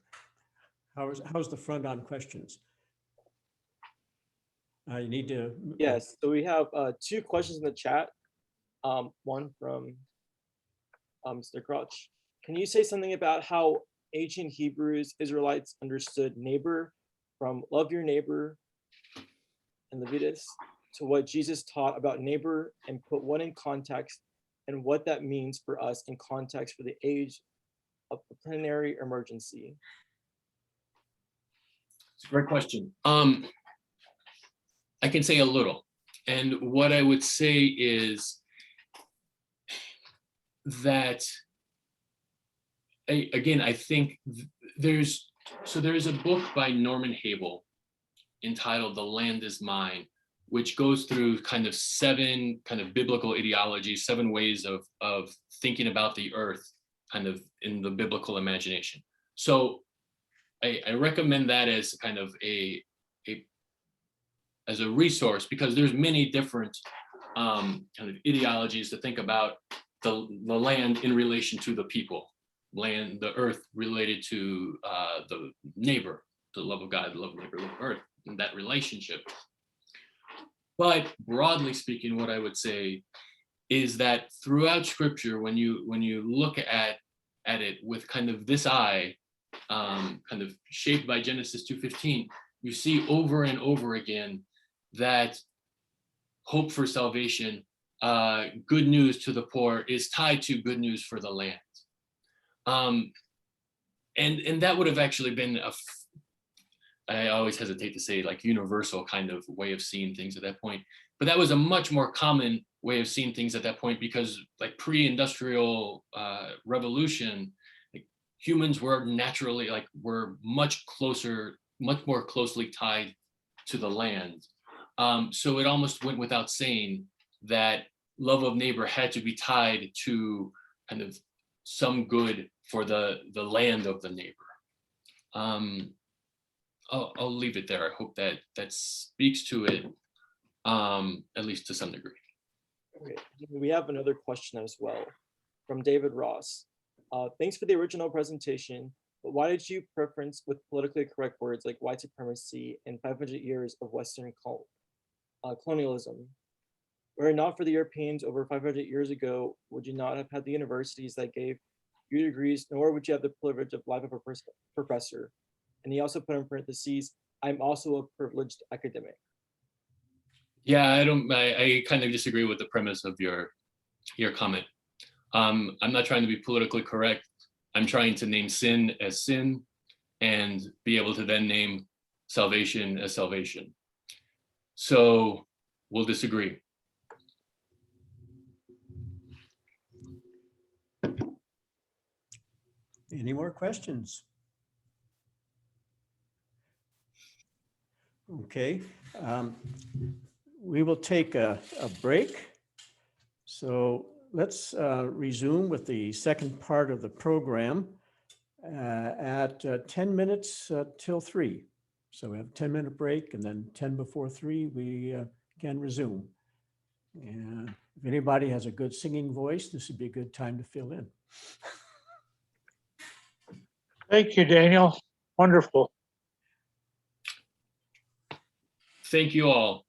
[SPEAKER 2] how's the front on questions? You need to.
[SPEAKER 1] Yes, so we have two questions in the chat. One from Mr. Crouch. Can you say something about how ancient Hebrews Israelites understood neighbor, from love your neighbor in Leviticus to what Jesus taught about neighbor, and put one in context and what that means for us in context for the age of the planetary emergency?
[SPEAKER 7] It's a great question. I can say a little. And what I would say is that, again, I think there's a book by Norman Habel entitled The Land is Mine, which goes through kind of 7 kind of biblical ideologies, 7 ways of thinking about the earth kind of in the biblical imagination. So I recommend that as kind of as a resource, because there's many different kind of ideologies to think about the land in relation to the people, the earth related to the neighbor, the love of God, the love of neighbor, love of earth, and that relationship. But broadly speaking, what I would say is that throughout Scripture, when you look at it with kind of this eye, kind of shaped by Genesis 2:15, you see over and over again that hope for salvation, good news to the poor, is tied to good news for the land. And that would have actually been I always hesitate to say like universal kind of way of seeing things at that point, but that was a much more common way of seeing things at that point, because like pre-industrial revolution, like, humans were naturally were much more closely tied to the land. So it almost went without saying that love of neighbor had to be tied to kind of some good for the land of the neighbor. I'll leave it there. I hope that speaks to it, at least to some degree.
[SPEAKER 1] Okay. We have another question as well from David Ross. Thanks for the original presentation, but why did you preference with politically correct words like white supremacy and 500 years of Western colonialism? Were it not for the Europeans over 500 years ago, would you not have had the universities that gave you degrees, nor would you have the privilege of life of a professor? And he also put in parentheses, I'm also a privileged academic.
[SPEAKER 7] Yeah, I kind of disagree with the premise of your comment. I'm not trying to be politically correct. I'm trying to name sin as sin and be able to then name salvation as salvation. So we'll disagree.
[SPEAKER 2] Any more questions? Okay, we will take a break. So let's resume with the second part of the program at 10 minutes till 3. So we have a 10-minute break, and then 10 before 3, we can resume. And if anybody has a good singing voice, this would be a good time to fill in.
[SPEAKER 3] Thank you, Daniel. Wonderful.
[SPEAKER 7] Thank you all.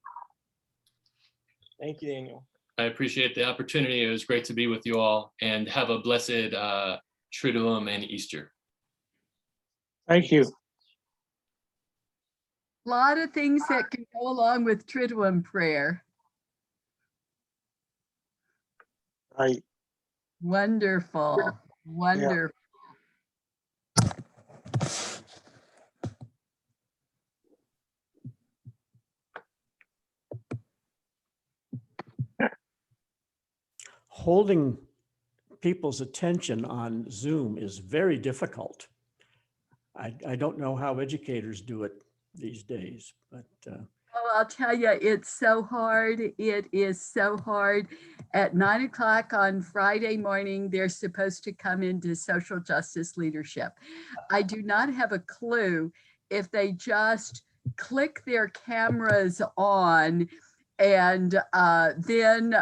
[SPEAKER 1] Thank you, Daniel.
[SPEAKER 7] I appreciate the opportunity. It was great to be with you all, and have a blessed Triduum and Easter.
[SPEAKER 3] Thank you.
[SPEAKER 4] A lot of things that can go along with Triduum prayer.
[SPEAKER 3] Right.
[SPEAKER 4] Wonderful, wonderful.
[SPEAKER 2] Holding people's attention on Zoom is very difficult. I don't know how educators do it these days, but
[SPEAKER 4] Oh, I'll tell you, it's so hard. It is so hard. At 9 o'clock on Friday morning, they're supposed to come into social justice leadership. I do not have a clue if they just click their cameras on and then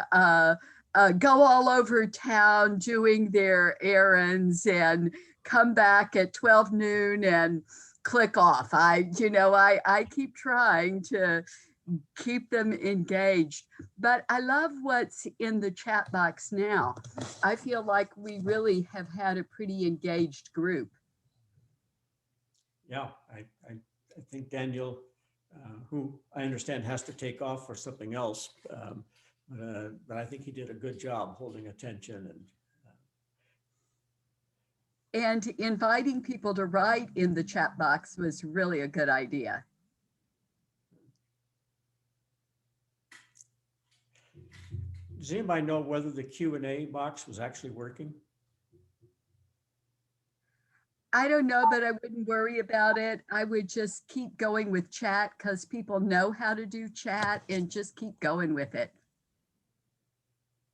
[SPEAKER 4] go all over town doing their errands and come back at 12 noon and click off. I keep trying to keep them engaged, but I love what's in the chat box now. I feel like we really have had a pretty engaged group.
[SPEAKER 2] yeah, I think Daniel, who I understand has to take off for something else, but I think he did a good job holding attention
[SPEAKER 4] And inviting people to write in the chat box was really a good idea.
[SPEAKER 2] Does anybody know whether the Q&A box was actually working?
[SPEAKER 4] I don't know, but I wouldn't worry about it. I would just keep going with chat because people know how to do chat, and just keep going with it.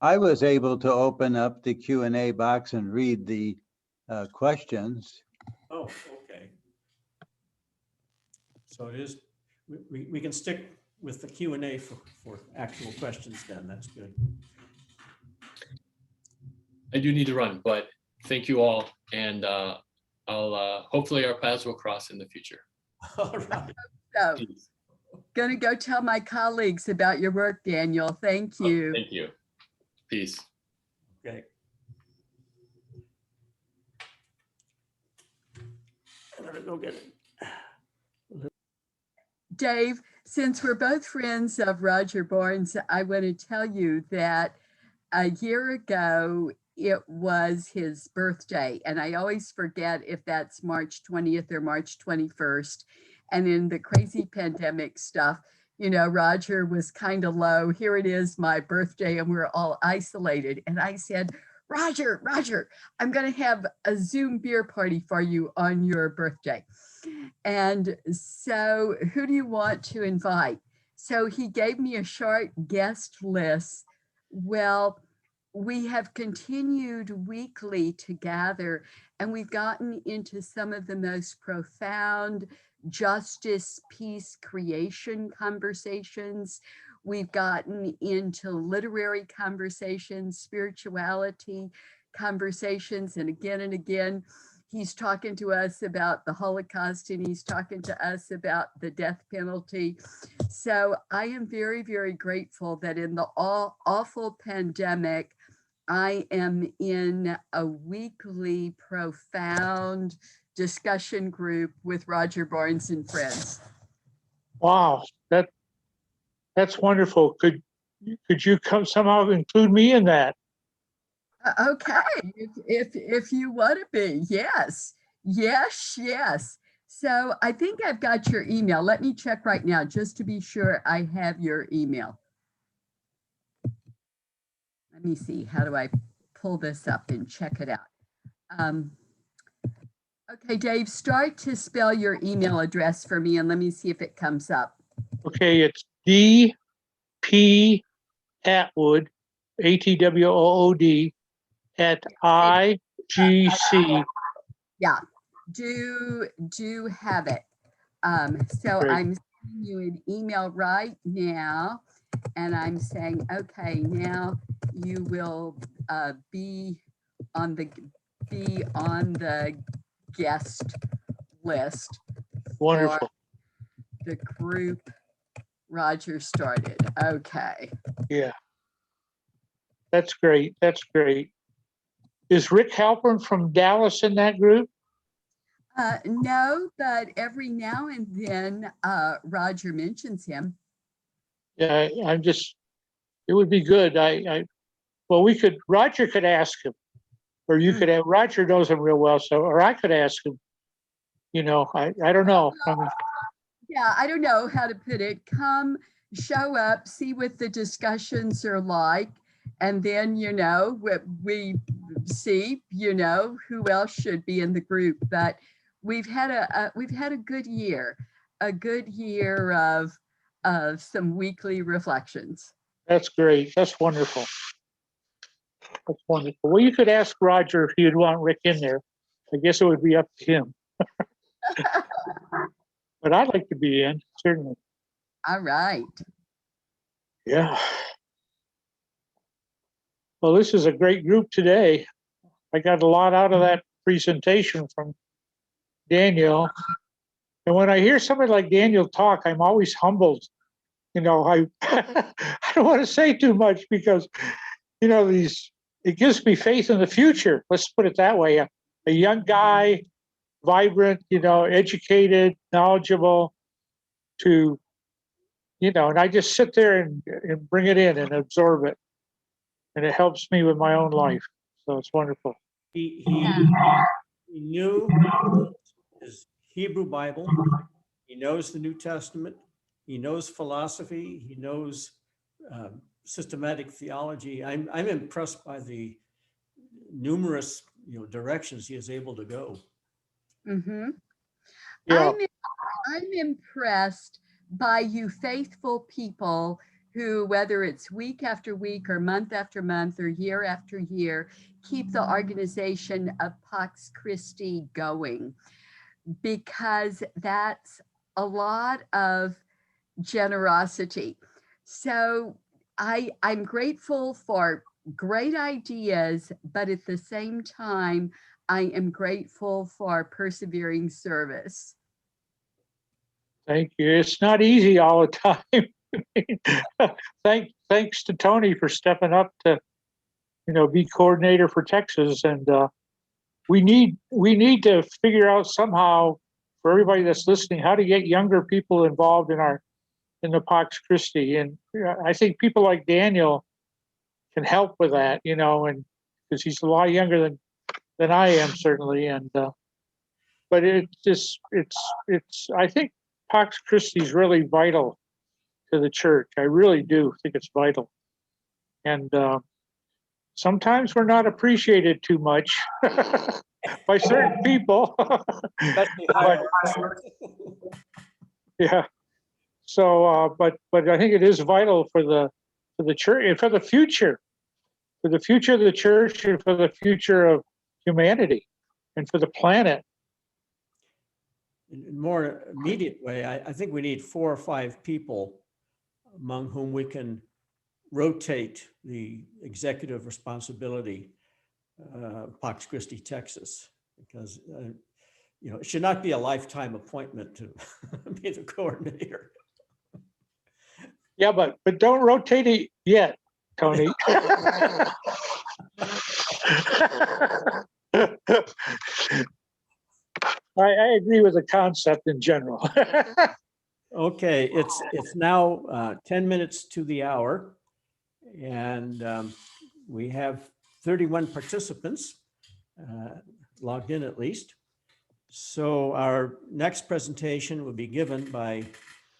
[SPEAKER 8] I was able to open up the Q&A box and read the questions.
[SPEAKER 2] Oh, okay. So it is, we can stick with the Q&A for actual questions then. That's good.
[SPEAKER 7] I do need to run, but thank you all. And I'll hopefully our paths will cross in the future.
[SPEAKER 2] All right.
[SPEAKER 4] So,
[SPEAKER 7] Peace.
[SPEAKER 4] gonna go tell my colleagues about your work, Daniel. Thank you.
[SPEAKER 7] Thank you. Peace.
[SPEAKER 2] Okay. I'm gonna go get it.
[SPEAKER 4] Dave, since we're both friends of Roger Barnes, I want to tell you that a year ago, it was his birthday. And I always forget if that's March 20th or March 21st. And in the crazy pandemic stuff, you know, Roger was kind of low. Here it is, my birthday, and we're all isolated. And I said, Roger, I'm going to have a Zoom beer party for you on your birthday. And so who do you want to invite? So he gave me a short guest list. Well, we have continued weekly to gather, and we've gotten into some of the most profound justice, peace, creation conversations. We've gotten into literary conversations, spirituality conversations, and again, he's talking to us about the Holocaust, and he's talking to us about the death penalty. So I am very, very grateful that in the awful pandemic, I am in a weekly profound discussion group with Roger Barnes and friends.
[SPEAKER 3] Wow, that's wonderful. Could you come somehow include me in that?
[SPEAKER 4] Okay, if you want to be, yes. So I think I've got your email. Let me check right now just to be sure I have your email. Let me see, how do I pull this up and check it out? Okay, Dave, start to spell your email address for me and let me see if it comes up.
[SPEAKER 3] Okay, it's D.P. Atwood, ATWOOD, at IGC.
[SPEAKER 4] Yeah, do have it. So
[SPEAKER 3] Great.
[SPEAKER 4] I'm sending you an email right now, and I'm saying, okay, now you will be on the guest list.
[SPEAKER 3] Wonderful.
[SPEAKER 4] For the group Roger started. Okay.
[SPEAKER 3] Yeah. That's great. That's great. Is Rick Halpern from Dallas in that group?
[SPEAKER 4] No, but every now and then Roger mentions him.
[SPEAKER 3] Yeah, it would be good. Well, Roger could ask him, or you could have, Roger knows him real well, or I could ask him. You know, I don't know. I mean,
[SPEAKER 4] yeah, I don't know how to put it. Come, show up, see what the discussions are like, and then, you know, we see, you know, who else should be in the group. But we've had a good year of some weekly reflections.
[SPEAKER 3] that's great. That's wonderful. That's wonderful. Well, you could ask Roger if you'd want Rick in there. I guess it would be up to him. But I'd like to be in, certainly.
[SPEAKER 4] All right.
[SPEAKER 3] Yeah. Well, this is a great group today. I got a lot out of that presentation from Daniel. And when I hear somebody like Daniel talk, I'm always humbled. You know, I don't want to say too much because, you know, it gives me faith in the future. Let's put it that way. A young guy, vibrant, you know, educated, knowledgeable, to, you know, and I just sit there and bring it in and absorb it. And it helps me with my own life. So it's wonderful.
[SPEAKER 2] He knew his Hebrew Bible. He knows the New Testament. He knows philosophy. He knows systematic theology. I'm impressed by the numerous, directions he is able to go.
[SPEAKER 4] Mhm.
[SPEAKER 3] Yeah,
[SPEAKER 4] I'm impressed by you faithful people who, whether it's week after week or month after month or year after year, keep the organization of Pax Christi going, because that's a lot of generosity. So I'm grateful for great ideas, but at the same time, I am grateful for persevering service.
[SPEAKER 3] thank you. It's not easy all the time. Thanks to Tony for stepping up to, be coordinator for Texas. And we need to figure out somehow for everybody that's listening how to get younger people involved in the Pax Christi. And I think people like Daniel can help with that, and because he's a lot younger than I am certainly. And but it's I think Pax Christi is really vital to the church. I really do think it's vital. And sometimes we're not appreciated too much by certain people.
[SPEAKER 2] Especially
[SPEAKER 3] But, yeah. So, but I think it is vital for the church and for the future of the church and for the future of humanity and for the planet.
[SPEAKER 2] In a more immediate way, I think we need 4 or 5 people among whom we can rotate the executive responsibility, Pax Christi, Texas, because it should not be a lifetime appointment to be the coordinator.
[SPEAKER 3] Yeah, but don't rotate it yet, Tony. I agree with the concept in general.
[SPEAKER 2] Okay, it's now 10 minutes to the hour, and we have 31 participants logged in at least. So our next presentation will be given by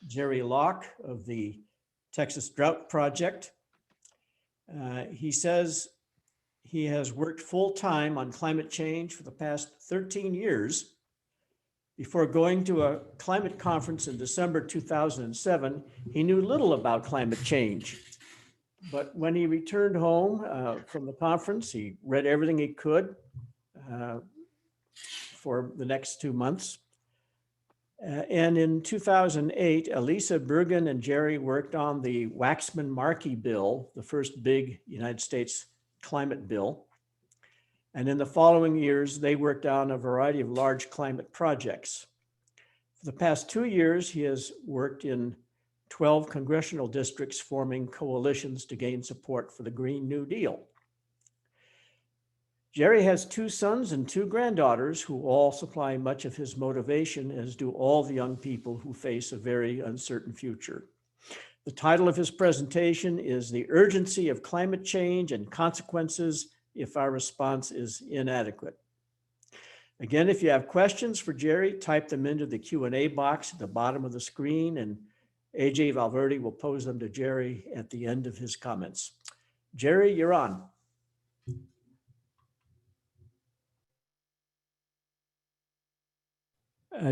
[SPEAKER 2] Jerry Locke of the Texas Drought Project. He says he has worked full-time on climate change for the past 13 years. Before going to a climate conference in December 2007, he knew little about climate change. But when he returned home from the conference, he read everything he could for the next 2 months. And in 2008, Elisa Bergen and Jerry worked on the Waxman-Markey bill, the first big United States climate bill. And in the following years, they worked on a variety of large climate projects. For the past 2 years, he has worked in 12 congressional districts, forming coalitions to gain support for the Green New Deal. Jerry has 2 sons and 2 granddaughters who all supply much of his motivation, as do all the young people who face a very uncertain future. The title of his presentation is "The Urgency of Climate Change and Consequences if Our Response is Inadequate." Again, if you have questions for Jerry, type them into the Q&A box at the bottom of the screen, and AJ Valverde will pose them to Jerry at the end of his comments. Jerry, you're on.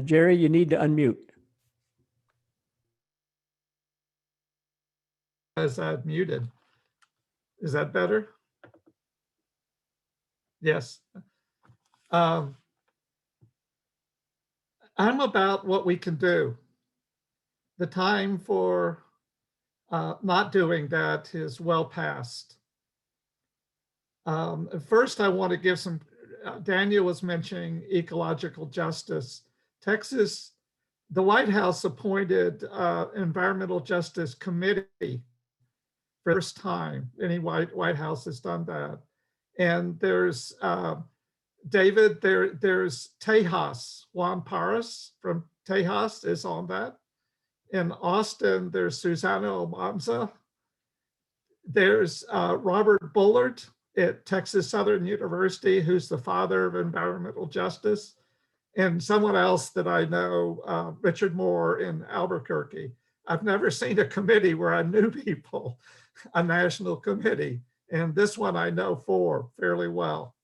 [SPEAKER 2] Jerry, you need to unmute.
[SPEAKER 9] Is that muted? Is that better? Yes. I'm about what we can do. The time for not doing that is well past. First, I want to give some, Daniel was mentioning ecological justice. Texas, the White House appointed Environmental Justice Committee. First time any White House has done that. And there's David, there's Tejas, Juan Paras from Tejas is on that. In Austin, there's Susana Almanza. There's Robert Bullard at Texas Southern University, who's the father of environmental justice. And someone else that I know, Richard Moore in Albuquerque. I've never seen a committee where I knew people. a national committee. And this one I know fairly well,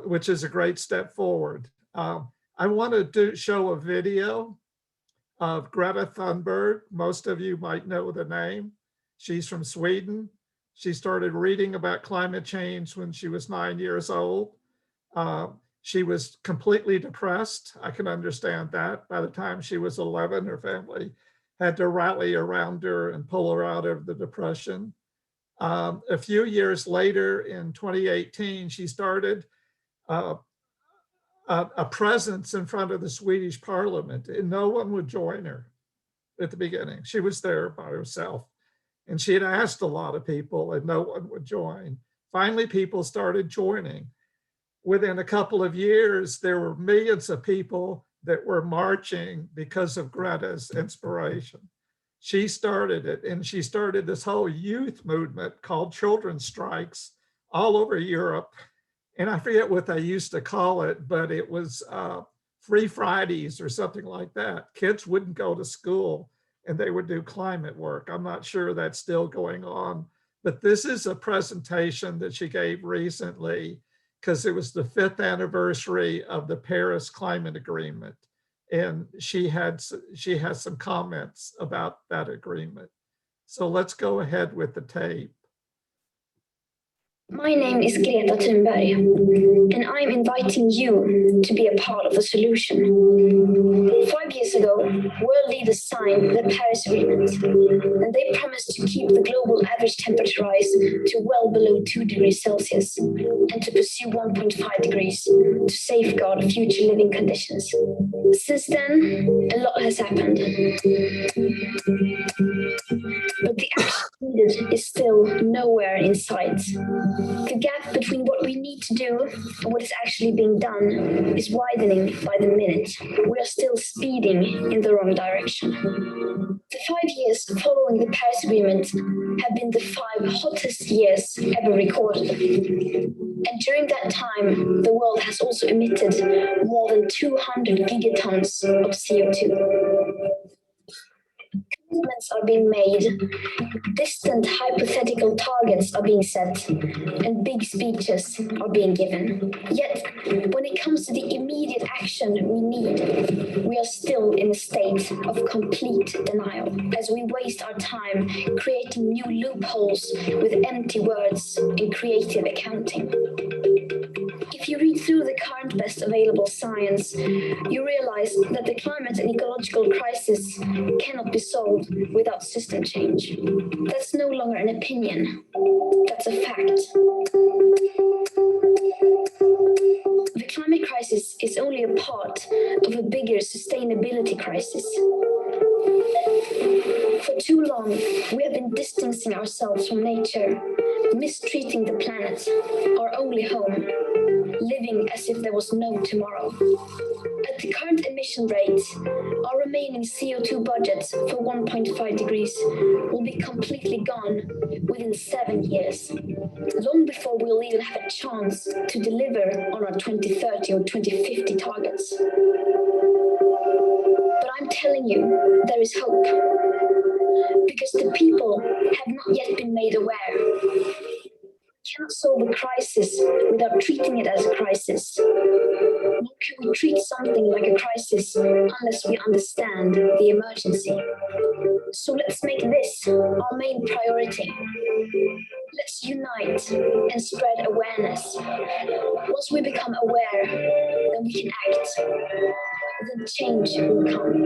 [SPEAKER 9] which is a great step forward. I want to show a video of Greta Thunberg. Most of you might know the name. She's from Sweden. She started reading about climate change when she was 9 years old. She was completely depressed. I can understand that. By the time she was 11, her family had to rally around her and pull her out of the depression. A few years later, in 2018, she started a presence in front of the Swedish parliament, and no one would join her at the beginning. She was there by herself, and she had asked a lot of people, and no one would join. Finally, people started joining. Within a couple of years, there were millions of people that were marching because of Greta's inspiration. She started it, and she started this whole youth movement called children's strikes all over Europe. And I forget what they used to call it, but it was Free Fridays or something like that. Kids wouldn't go to school and they would do climate work. I'm not sure that's still going on, but this is a presentation that she gave recently because it was the 5th anniversary of the Paris Climate Agreement. And she has some comments about that agreement. So let's go ahead with the tape.
[SPEAKER 10] My name is Greta Thunberg, and I'm inviting you to be a part of the solution. 5 years ago, world leaders signed the Paris Agreement, and they promised to keep the global average temperature rise to well below 2 degrees Celsius and to pursue 1.5 degrees to safeguard future living conditions. Since then, a lot has happened. But the action needed is still nowhere in sight. The gap between what we need to do and what is actually being done is widening by the minute. We are still speeding in the wrong direction. The 5 years following the Paris Agreement have been the 5 hottest years ever recorded. And during that time, the world has also emitted more than 200 gigatons of CO2. Commitments are being made, distant hypothetical targets are being set, and big speeches are being given. Yet, when it comes to the immediate action we need, we are still in a state of complete denial, as we waste our time creating new loopholes with empty words and creative accounting. If you read through the current best available science, you realize that the climate and ecological crisis cannot be solved without system change. That's no longer an opinion, that's a fact. The climate crisis is only a part of a bigger sustainability crisis. For too long, we have been distancing ourselves from nature, mistreating the planet, our only home, living as if there was no tomorrow. At the current emission rates, our remaining CO2 budgets for 1.5 degrees will be completely gone within 7 years, long before we'll even have a chance to deliver on our 2030 or 2050 targets. But I'm telling you, there is hope, because the people have not yet been made aware. We cannot solve a crisis without treating it as a crisis. Nor can we treat something like a crisis unless we understand the emergency. So let's make this our main priority. Let's unite and spread awareness. Once we become aware, then we can act. Then change will come.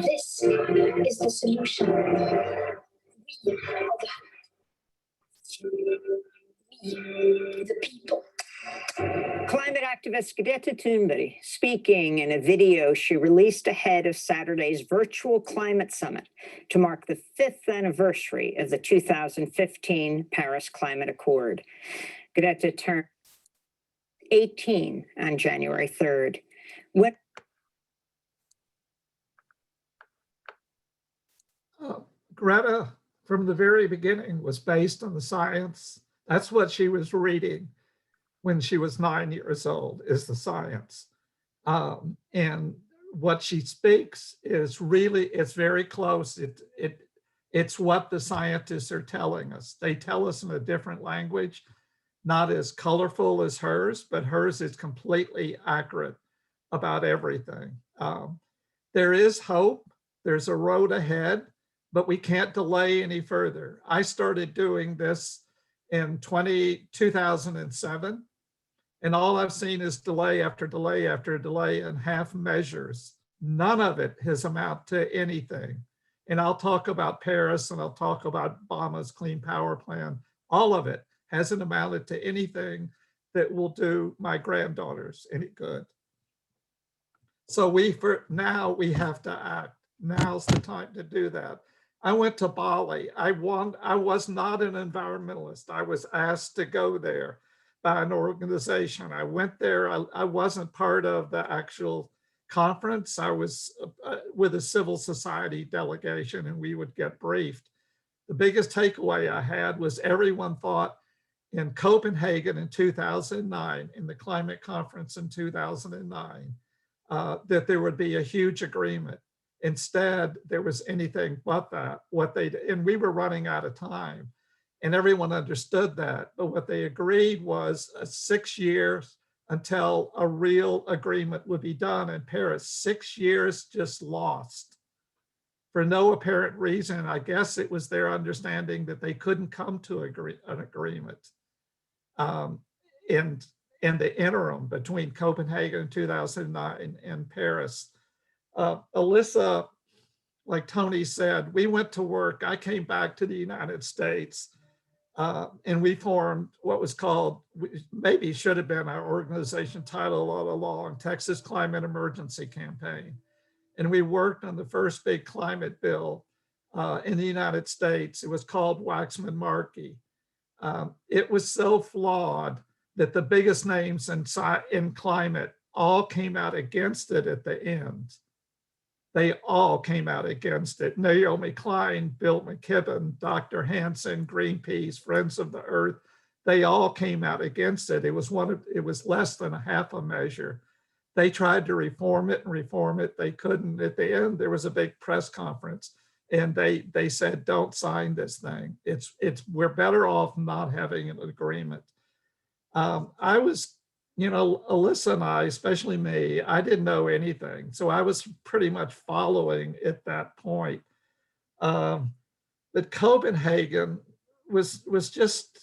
[SPEAKER 10] This is the solution. We are the people.
[SPEAKER 11] Climate activist Greta Thunberg speaking in a video she released ahead of Saturday's virtual climate summit to mark the 5th anniversary of the 2015 Paris Climate Accord. Greta turned 18 on January 3rd.
[SPEAKER 9] Greta, from the very beginning, was based on the science. That's what she was reading when she was 9 years old, is the science. And what she speaks is really, it's very close. It's what the scientists are telling us. They tell us in a different language, not as colorful as hers, but hers is completely accurate about everything. There is hope. There's a road ahead, but we can't delay any further. I started doing this in 2007, and all I've seen is delay after delay after delay and half measures. None of it has amounted to anything. And I'll talk about Paris and I'll talk about Obama's Clean Power Plan. All of it hasn't amounted to anything that will do my granddaughters any good. So now we have to act. Now's the time to do that. I went to Bali. I was not an environmentalist. I was asked to go there by an organization. I went there. I wasn't part of the actual conference. I was with a civil society delegation, and we would get briefed. The biggest takeaway I had was everyone thought in Copenhagen in 2009, in the climate conference in 2009, that there would be a huge agreement. Instead, there was anything but that. And we were running out of time, and everyone understood that. But what they agreed was 6 years until a real agreement would be done in Paris. 6 years just lost for no apparent reason. I guess it was their understanding that they couldn't come to an agreement in the interim between Copenhagen in 2009 and Paris. Alyssa, like Tony said, we went to work. I came back to the United States. And we formed what was called, maybe should have been our organization title all along, Texas Climate Emergency Campaign. And we worked on the first big climate bill in the United States. It was called Waxman-Markey. It was so flawed that the biggest names in climate all came out against it at the end. They all came out against it. Naomi Klein, Bill McKibben, Dr. Hansen, Greenpeace, Friends of the Earth, they all came out against it. It was less than a half a measure. They tried to reform it. They couldn't. At the end, there was a big press conference, and they said, "Don't sign this thing. We're better off not having an agreement." I was, Alyssa and I, especially me, I didn't know anything. So I was pretty much following at that point. But Copenhagen was just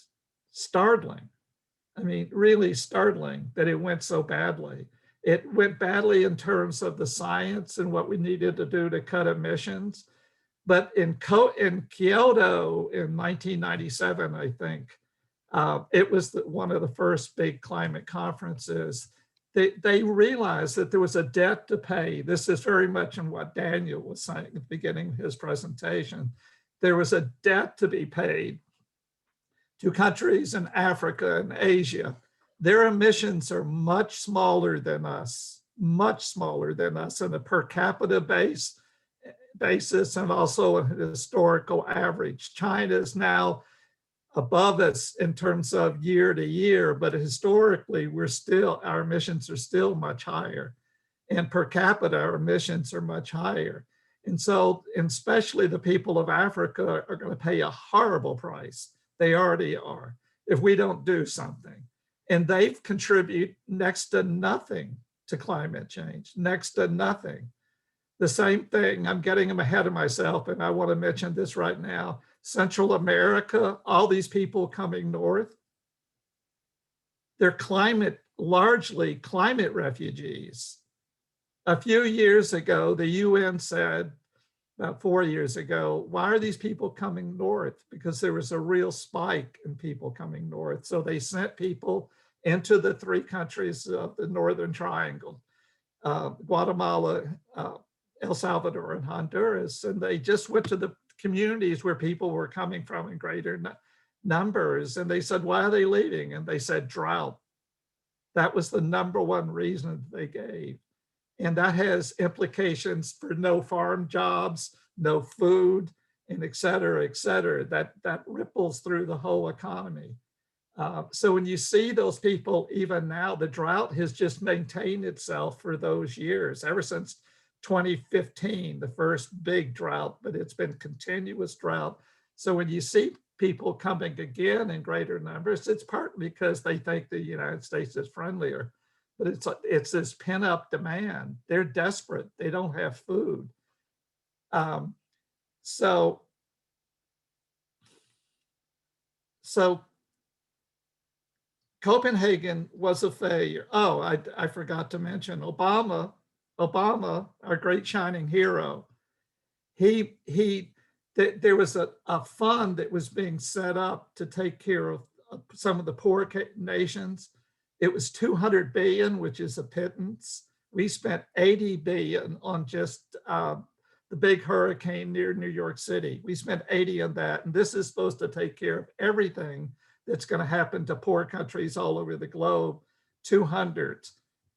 [SPEAKER 9] startling. I mean, really startling that it went so badly. It went badly in terms of the science and what we needed to do to cut emissions. But in Kyoto in 1997, I think, it was one of the first big climate conferences. They realized that there was a debt to pay. This is very much in what Daniel was saying at the beginning of his presentation. There was a debt to be paid to countries in Africa and Asia. Their emissions are much smaller than us on a per capita basis and also a historical average. China is now above us in terms of year to year, but historically our emissions are still much higher, and per capita our emissions are much higher. And so, and especially the people of Africa are going to pay a horrible price. They already are if we don't do something. And they've contributed next to nothing to climate change, next to nothing. The same thing, I'm getting ahead of myself, and I want to mention this right now. Central America, all these people coming north, they're largely climate refugees. A few years ago, the UN said, about 4 years ago, why are these people coming north? Because there was a real spike in people coming north. So they sent people into the 3 countries of the Northern Triangle, Guatemala, El Salvador, and Honduras. And they just went to the communities where people were coming from in greater numbers. And they said, why are they leaving? And they said, drought. That was the _1 reason they gave. And that has implications for no farm jobs, no food, and et cetera, that ripples through the whole economy. So when you see those people, even now, the drought has just maintained itself for those years, ever since 2015, the first big drought, but it's been continuous drought. So when you see people coming again in greater numbers, it's partly because they think the United States is friendlier, but it's this pent-up demand. They're desperate. They don't have food. So Copenhagen was a failure. Oh, I forgot to mention Obama, our great shining hero. There was a fund that was being set up to take care of some of the poor nations. It was 200 billion, which is a pittance. We spent 80 billion on just the big hurricane near New York City. We spent 80 on that. And this is supposed to take care of everything that's going to happen to poor countries all over the globe, 200.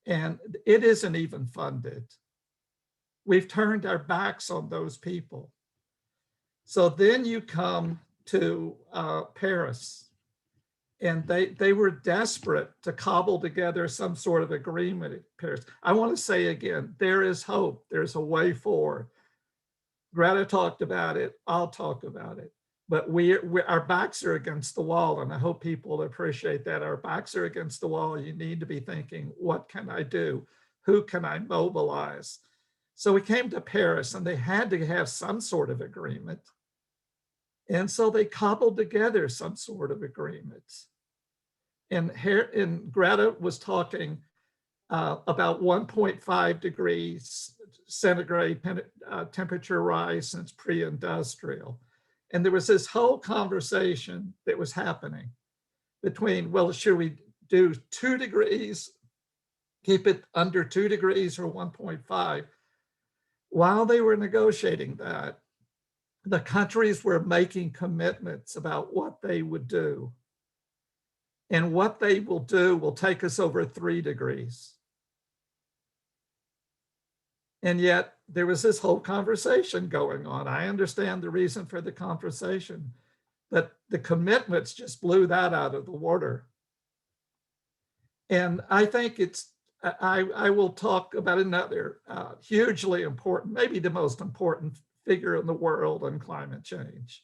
[SPEAKER 9] And it isn't even funded. We've turned our backs on those people. So then you come to Paris, and they were desperate to cobble together some sort of agreement at Paris. I want to say again, there is hope. There's a way forward. Greta talked about it. I'll talk about it. But our backs are against the wall, and I hope people appreciate that. Our backs are against the wall. You need to be thinking, what can I do? Who can I mobilize? So we came to Paris, and they had to have some sort of agreement. And so they cobbled together some sort of agreement. And Greta was talking about 1.5 degrees centigrade temperature rise since pre-industrial. And there was this whole conversation that was happening between, well, should we do 2 degrees, keep it under 2 degrees, or 1.5? While they were negotiating that, the countries were making commitments about what they would do. And what they will do will take us over 3 degrees. And yet there was this whole conversation going on. I understand the reason for the conversation, but the commitments just blew that out of the water. And I think I will talk about another hugely important, maybe the most important figure in the world on climate change,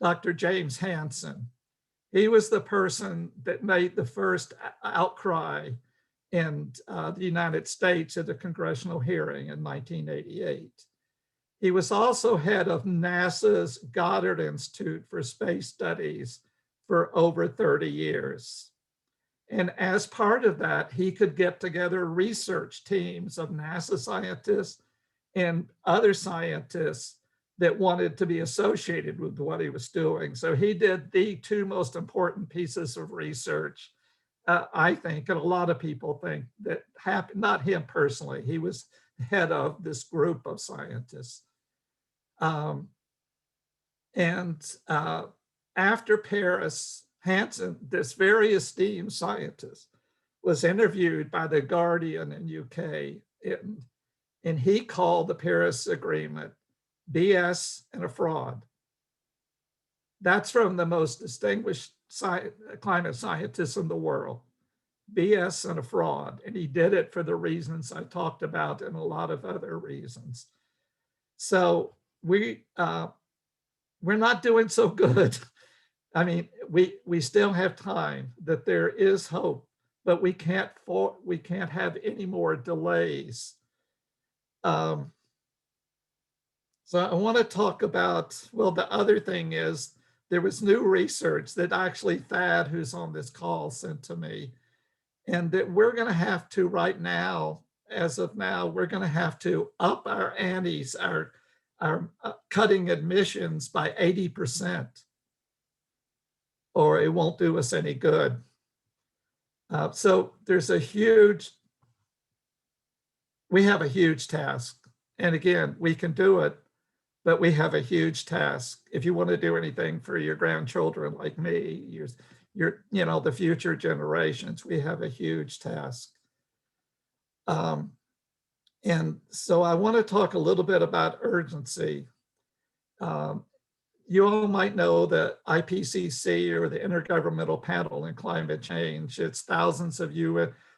[SPEAKER 9] Dr. James Hansen. He was the person that made the first outcry in the United States at a congressional hearing in 1988. He was also head of NASA's Goddard Institute for Space Studies for over 30 years. And as part of that, he could get together research teams of NASA scientists and other scientists that wanted to be associated with what he was doing. So he did the 2 most important pieces of research, I think, and a lot of people think that happened, not him personally, he was head of this group of scientists. After Paris, Hansen, this very esteemed scientist, was interviewed by The Guardian in UK, and he called the Paris Agreement BS and a fraud. That's from the most distinguished climate scientists in the world. BS and a fraud. And he did it for the reasons I talked about and a lot of other reasons. So we're not doing so good. I mean, we still have time, that there is hope, but we can't have any more delays. So I want to talk about, well, the other thing is there was new research that actually Thad, who's on this call, sent to me, and that we're going to have to right now, as of now, we're going to have to up our antes, our cutting emissions by 80%, or it won't do us any good. So we have a huge task. And again, we can do it, but we have a huge task. If you want to do anything for your grandchildren like me, the future generations, we have a huge task. And so I want to talk a little bit about urgency. You all might know the IPCC, or the Intergovernmental Panel on Climate Change. It's thousands of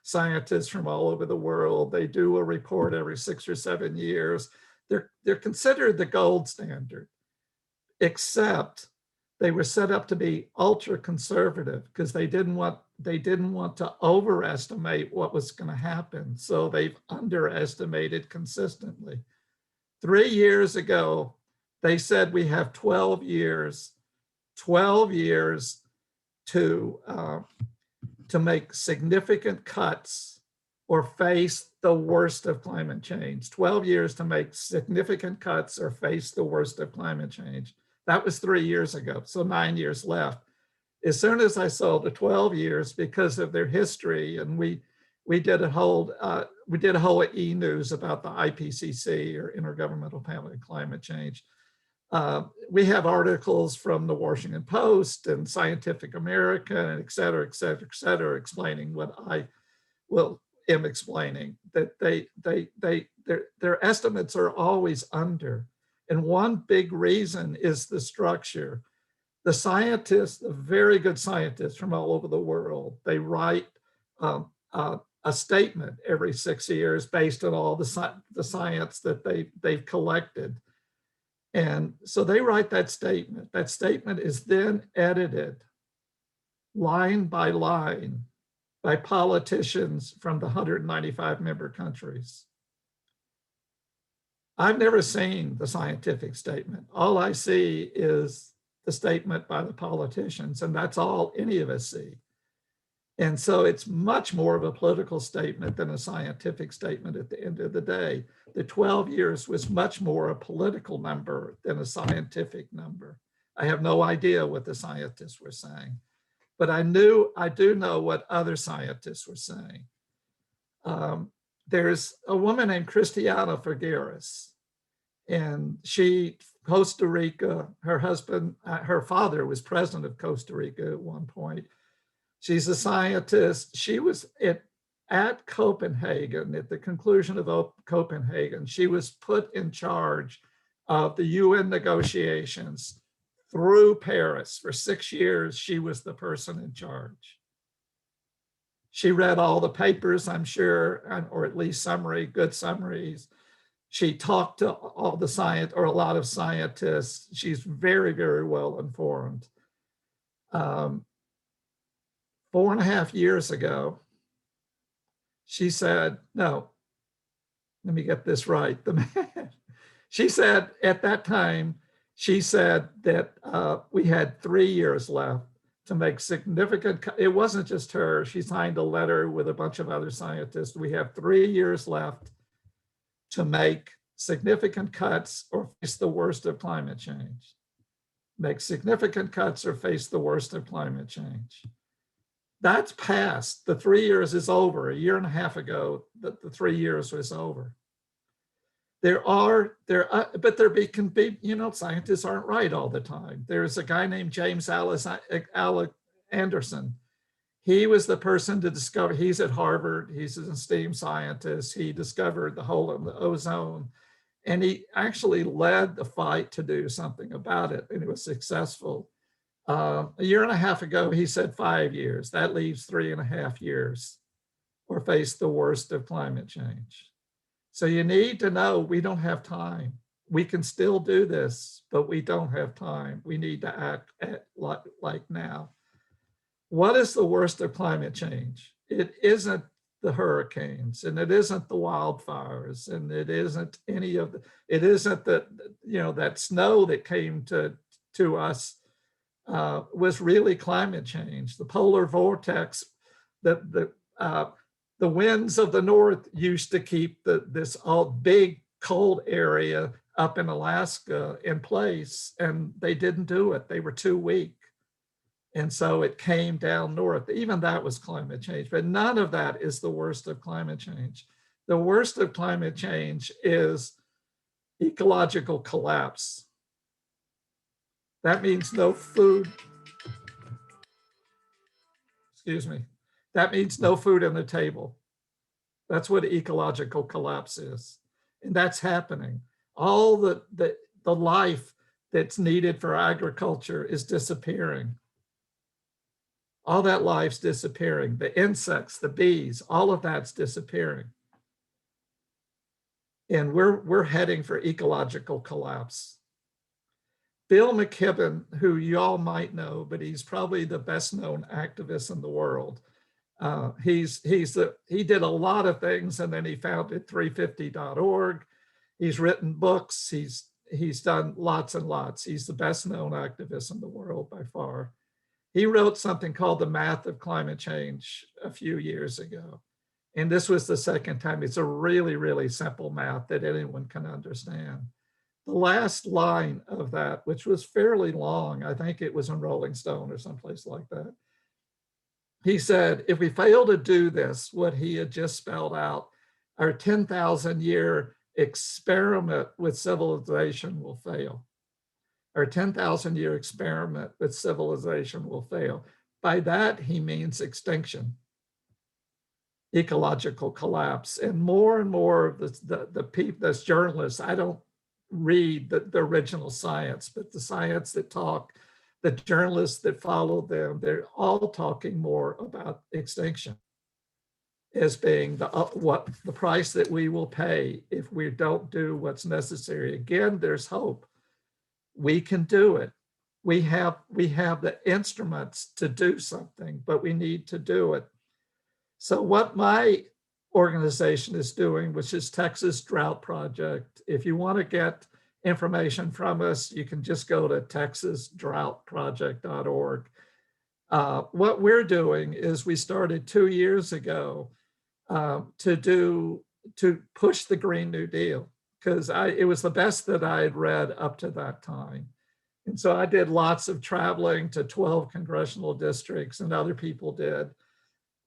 [SPEAKER 9] scientists from all over the world. They do a report every 6 or 7 years. They're considered the gold standard, except they were set up to be ultra conservative because they didn't want to overestimate what was going to happen. So they've underestimated consistently. 3 years ago, they said we have 12 years to make significant cuts or face the worst of climate change. 12 years to make significant cuts or face the worst of climate change. That was 3 years ago, so 9 years left. As soon as I saw the 12 years, because of their history, and we did a whole e-news about the IPCC, or Intergovernmental Panel on Climate Change. We have articles from the Washington Post and Scientific American, and et cetera, explaining what I am explaining, that their estimates are always under. And one big reason is the structure. The scientists, the very good scientists from all over the world, they write a statement every 6 years based on all the science that they've collected. And so they write that statement. That statement is then edited line by line by politicians from the 195 member countries. I've never seen the scientific statement. All I see is the statement by the politicians, and that's all any of us see. And so it's much more of a political statement than a scientific statement at the end of the day. The 12 years was much more a political number than a scientific number. I have no idea what the scientists were saying, but I do know what other scientists were saying. There's a woman named Christiana Figueres, and she, Costa Rica, her father was president of Costa Rica at one point. She's a scientist. She was at Copenhagen, at the conclusion of Copenhagen. She was put in charge of the UN negotiations through Paris. For 6 years, she was the person in charge. She read all the papers, I'm sure, or at least good summaries. She talked to all the science, or a lot of scientists. She's very, very well informed. 4.5 years ago, she said, no, let me get this right. She said at that time, she said that we had 3 years left to make significant, it wasn't just her, she signed a letter with a bunch of other scientists. We have 3 years left to make significant cuts or face the worst of climate change. Make significant cuts or face the worst of climate change. That's past. The 3 years is over. 1.5 years ago, the 3 years was over. But there can be, scientists aren't right all the time. There's a guy named James Anderson. He was the person to discover, he's at Harvard, he's an esteemed scientist. He discovered the hole in the ozone, and he actually led the fight to do something about it, and it was successful. 1.5 years ago, he said 5 years. That leaves 3.5 years, or face the worst of climate change. So you need to know we don't have time. We can still do this, but we don't have time. We need to act like now. What is the worst of climate change? It isn't the hurricanes, and it isn't the wildfires, and it isn't any of it isn't that snow that came to us was really climate change. The polar vortex, the winds of the north used to keep this all big cold area up in Alaska in place, and they didn't do it. They were too weak. And so it came down north. Even that was climate change, but none of that is the worst of climate change. The worst of climate change is ecological collapse. That means no food. Excuse me. That means no food on the table. That's what ecological collapse is. And that's happening. All the life that's needed for agriculture is disappearing. All that life's disappearing. The insects, the bees, all of that's disappearing. And we're heading for ecological collapse. Bill McKibben, who you all might know, but he's probably the best known activist in the world. He did a lot of things, and then he founded 350.org. He's written books. He's done lots and lots. He's the best known activist in the world by far. He wrote something called The Math of Climate Change a few years ago. And this was the second time. It's a really, really simple math that anyone can understand. The last line of that, which was fairly long, I think it was in Rolling Stone or someplace like that. He said, if we fail to do this, what he had just spelled out, our 10,000 year experiment with civilization will fail. Our 10,000 year experiment with civilization will fail. By that, he means extinction, ecological collapse. And more of the people, those journalists, I don't read the original science, but the science that talk, the journalists that follow them, they're all talking more about extinction as being the price that we will pay if we don't do what's necessary. Again, there's hope. We can do it. We have the instruments to do something, but we need to do it. So what my organization is doing, which is Texas Drought Project, if you want to get information from us, you can just go to texasdroughtproject.org. What we're doing is we started 2 years ago to push the Green New Deal, because it was the best that I had read up to that time. And so I did lots of traveling to 12 congressional districts, and other people did,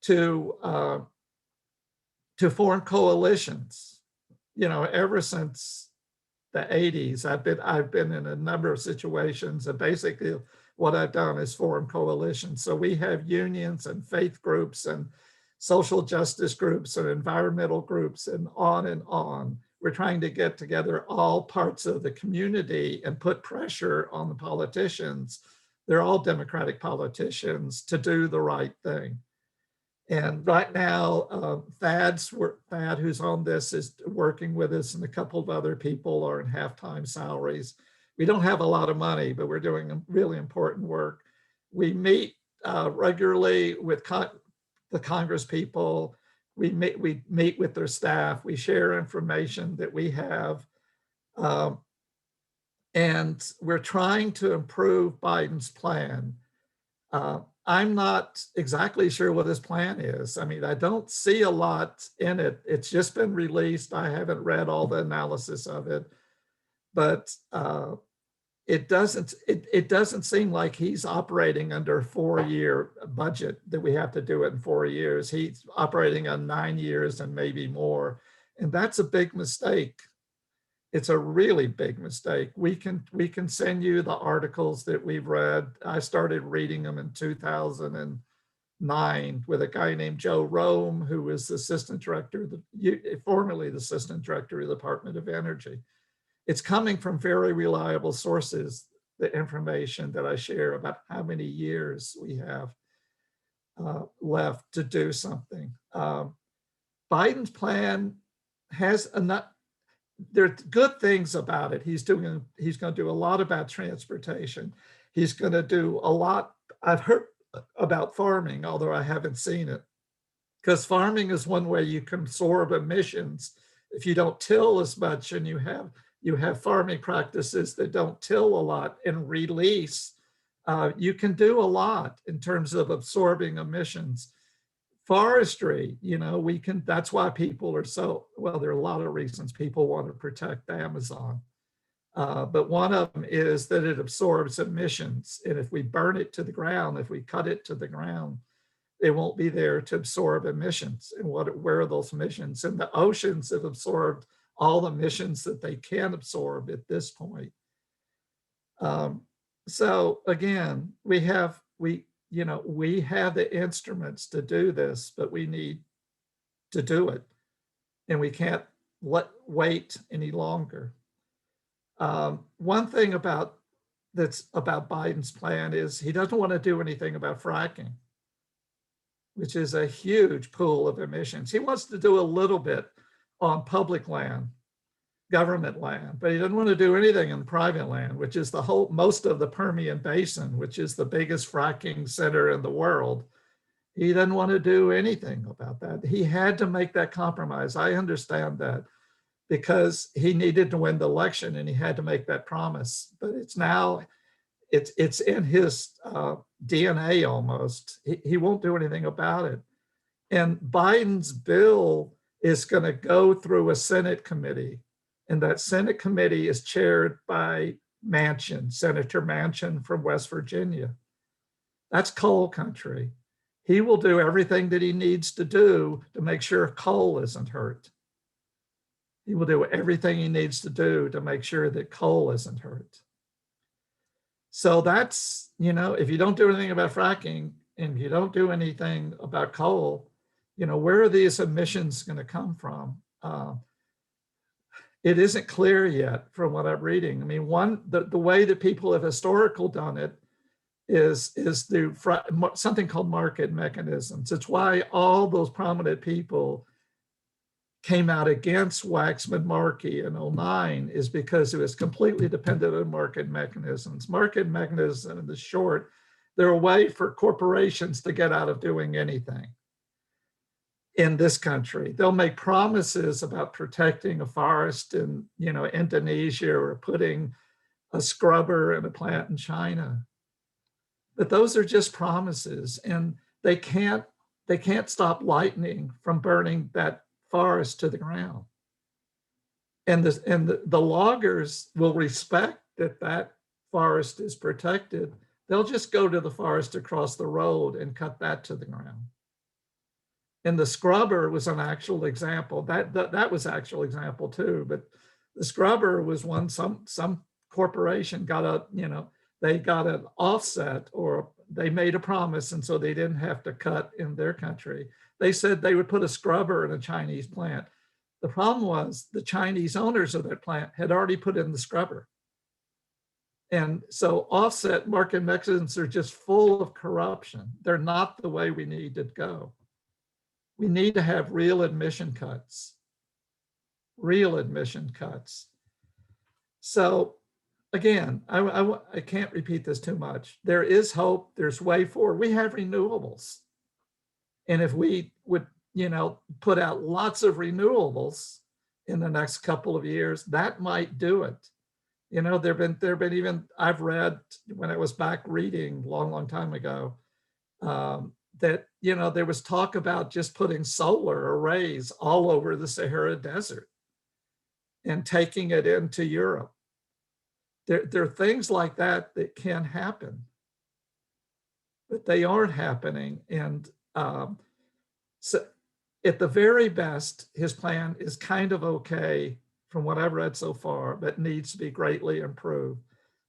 [SPEAKER 9] to form coalitions. You know, ever since the 80s, I've been in a number of situations, and basically what I've done is form coalitions. So we have unions and faith groups and social justice groups and environmental groups and on and on. We're trying to get together all parts of the community and put pressure on the politicians. They're all Democratic politicians to do the right thing. And right now, Thad, who's on this, is working with us, and a couple of other people are in half-time salaries. We don't have a lot of money, but we're doing really important work. We meet regularly with the Congress people. We meet with their staff. We share information that we have. And we're trying to improve Biden's plan. I'm not exactly sure what his plan is. I mean, I don't see a lot in it. It's just been released. I haven't read all the analysis of it, but it doesn't seem like he's operating under a 4-year budget that we have to do it in 4 years. He's operating on 9 years and maybe more. And that's a big mistake. It's a really big mistake. We can send you the articles that we've read. I started reading them in 2009 with a guy named Joe Rome, who was the assistant director, formerly the assistant director of the Department of Energy. It's coming from very reliable sources, the information that I share about how many years we have left to do something. Biden's plan has enough. There are good things about it. He's going to do a lot about transportation. He's going to do a lot. I've heard about farming, although I haven't seen it, because farming is one way you can absorb emissions. If you don't till as much and you have farming practices that don't till a lot and release, you can do a lot in terms of absorbing emissions. Forestry, that's why people are so, well, there are a lot of reasons people want to protect the Amazon. But one of them is that it absorbs emissions. And if we burn it to the ground, if we cut it to the ground, it won't be there to absorb emissions. And where are those emissions? And the oceans have absorbed all the emissions that they can absorb at this point. So again, we have the instruments to do this, but we need to do it. And we can't wait any longer. One thing about Biden's plan is he doesn't want to do anything about fracking. which is a huge pool of emissions. He wants to do a little bit on public land, government land, but he doesn't want to do anything in private land, which is most of the Permian Basin, which is the biggest fracking center in the world. He doesn't want to do anything about that. He had to make that compromise. I understand that, because he needed to win the election and he had to make that promise. But it's in his DNA almost. He won't do anything about it. And Biden's bill is going to go through a Senate committee, and that Senate committee is chaired by Manchin, Senator Manchin from West Virginia. That's coal country. He will do everything that he needs to do to make sure coal isn't hurt. He will do everything he needs to do to make sure that coal isn't hurt. So that's, if you don't do anything about fracking and you don't do anything about coal, where are these emissions going to come from? It isn't clear yet from what I'm reading. I mean, the way that people have historically done it is through something called market mechanisms. It's why all those prominent people came out against Waxman-Markey in 2009, is because it was completely dependent on market mechanisms. Market mechanisms, in the short, they're a way for corporations to get out of doing anything in this country. They'll make promises about protecting a forest in Indonesia, or putting a scrubber in a plant in China. But those are just promises, and they can't stop lightning from burning that forest to the ground. And the loggers will respect that forest is protected. They'll just go to the forest across the road and cut that to the ground. And the scrubber was an actual example. That was actual example too. But the scrubber was one some corporation got they got an offset, or they made a promise, and so they didn't have to cut in their country. They said they would put a scrubber in a Chinese plant. The problem was the Chinese owners of that plant had already put in the scrubber. And so offset market mechanisms are just full of corruption. They're not the way we need to go. We need to have real emission cuts. Real emission cuts. So again, I can't repeat this too much. There is hope. There's way forward. We have renewables. And if we would, put out lots of renewables in the next couple of years, that might do it. There've been even, I've read when I was back reading long time ago, that, there was talk about just putting solar arrays all over the Sahara Desert and taking it into Europe. There are things like that can happen, but they aren't happening. And so at the very best, his plan is kind of okay from what I've read so far, but needs to be greatly improved.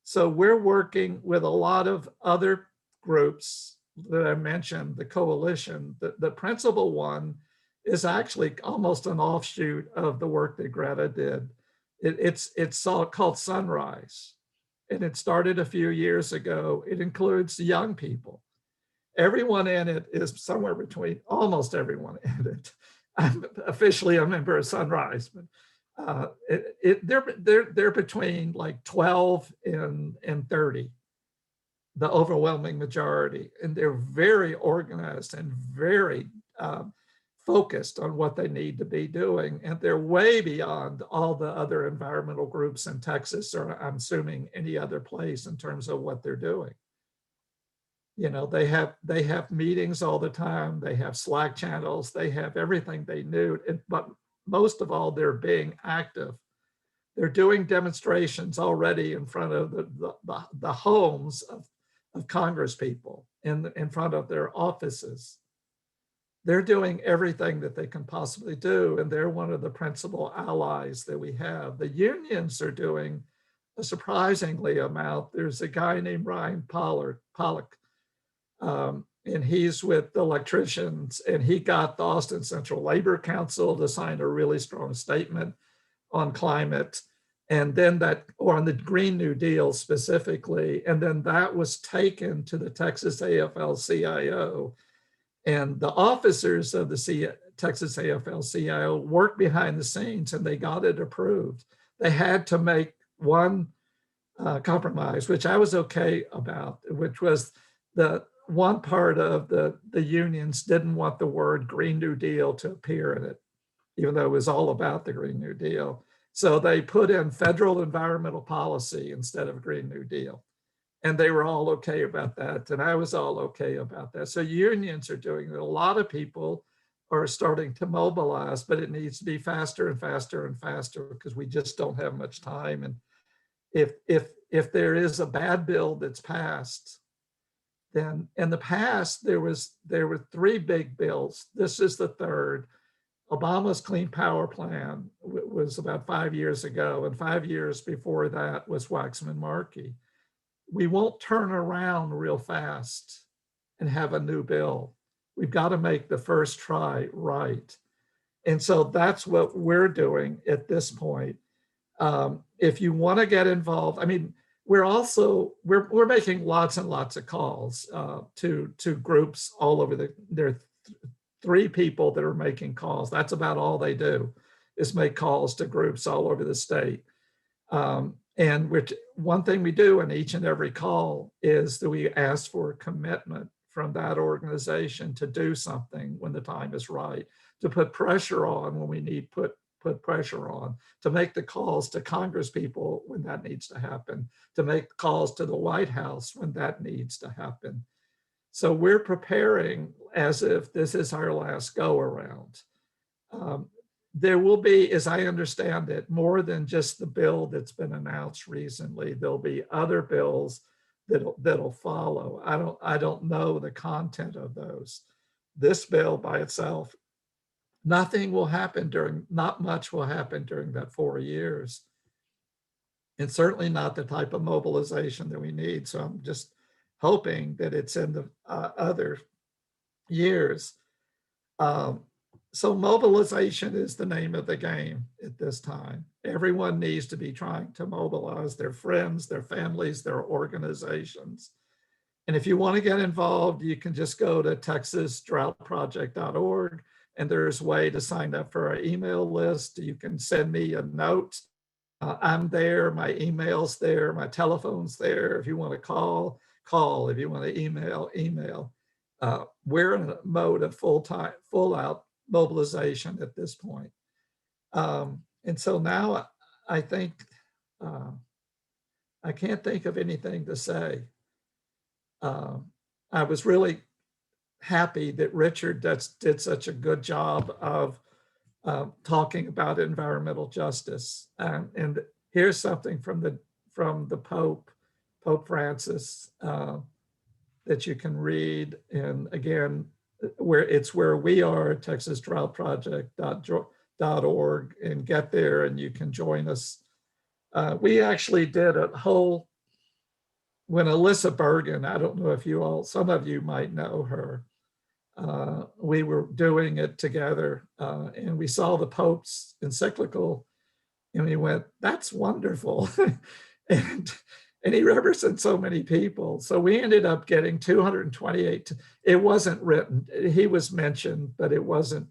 [SPEAKER 9] So we're working with a lot of other groups that I mentioned, the coalition. The principal one is actually almost an offshoot of the work that Greta did. It's called Sunrise, and it started a few years ago. It includes young people. Everyone in it is somewhere between, almost everyone in it. I'm officially a member of Sunrise, but they're between like 12 and 30, the overwhelming majority, and they're very organized and very focused on what they need to be doing. And they're way beyond all the other environmental groups in Texas, or I'm assuming any other place, in terms of what they're doing. They have meetings all the time. They have Slack channels. They have everything they need. But most of all, they're being active. They're doing demonstrations already in front of the homes of Congress people, in front of their offices. They're doing everything that they can possibly do, and they're one of the principal allies that we have. The unions are doing a surprisingly amount. There's a guy named Ryan Pollock, and he's with the electricians, and he got the Austin Central Labor Council to sign a really strong statement on climate, and then or on the Green New Deal specifically, and then that was taken to the Texas AFL-CIO. And the officers of the Texas AFL-CIO worked behind the scenes and they got it approved. They had to make one compromise, which I was okay about, which was the one part of the unions didn't want the word Green New Deal to appear in it, even though it was all about the Green New Deal. So they put in federal environmental policy instead of Green New Deal. And they were all okay about that. And I was all okay about that. So unions are doing it. A lot of people are starting to mobilize, but it needs to be faster and faster and faster because we just don't have much time. And if there is a bad bill that's passed, then in the past there were 3 big bills. This is the third. Obama's Clean Power Plan was about 5 years ago, and 5 years before that was Waxman-Markey. We won't turn around real fast and have a new bill. We've got to make the first try right. And so that's what we're doing at this point. If you want to get involved, I mean, we're making lots and lots of calls to groups all over there are 3 people that are making calls. That's about all they do is make calls to groups all over the state. And one thing we do in each and every call is that we ask for a commitment from that organization to do something when the time is right, to put pressure on when we need put pressure on, to make the calls to Congress people when that needs to happen, to make calls to the White House when that needs to happen. So we're preparing as if this is our last go around. There will be, as I understand it, more than just the bill that's been announced recently. There'll be other bills that'll follow. I don't know the content of those. This bill by itself, not much will happen during that 4 years. And certainly not the type of mobilization that we need. So I'm just hoping that it's in the other years. So mobilization is the name of the game at this time. Everyone needs to be trying to mobilize their friends, their families, their organizations. And if you want to get involved, you can just go to texasdroughtproject.org and there's a way to sign up for our email list. You can send me a note. I'm there, my email's there, my telephone's there. If you want to call. If you want to email. We're in a mode of full out mobilization at this point. And so now I think, I can't think of anything to say. I was really happy that Richard did such a good job of talking about environmental justice. And here's something from the Pope Francis, that you can read. And again, where we are, texasdroughtproject.org, and get there and you can join us. We actually did a whole, when Alyssa Bergen, I don't know if some of you might know her, we were doing it together and we saw the Pope's encyclical and we went, that's wonderful. And he represents so many people. So we ended up getting 228. It wasn't written. He was mentioned, but it wasn't.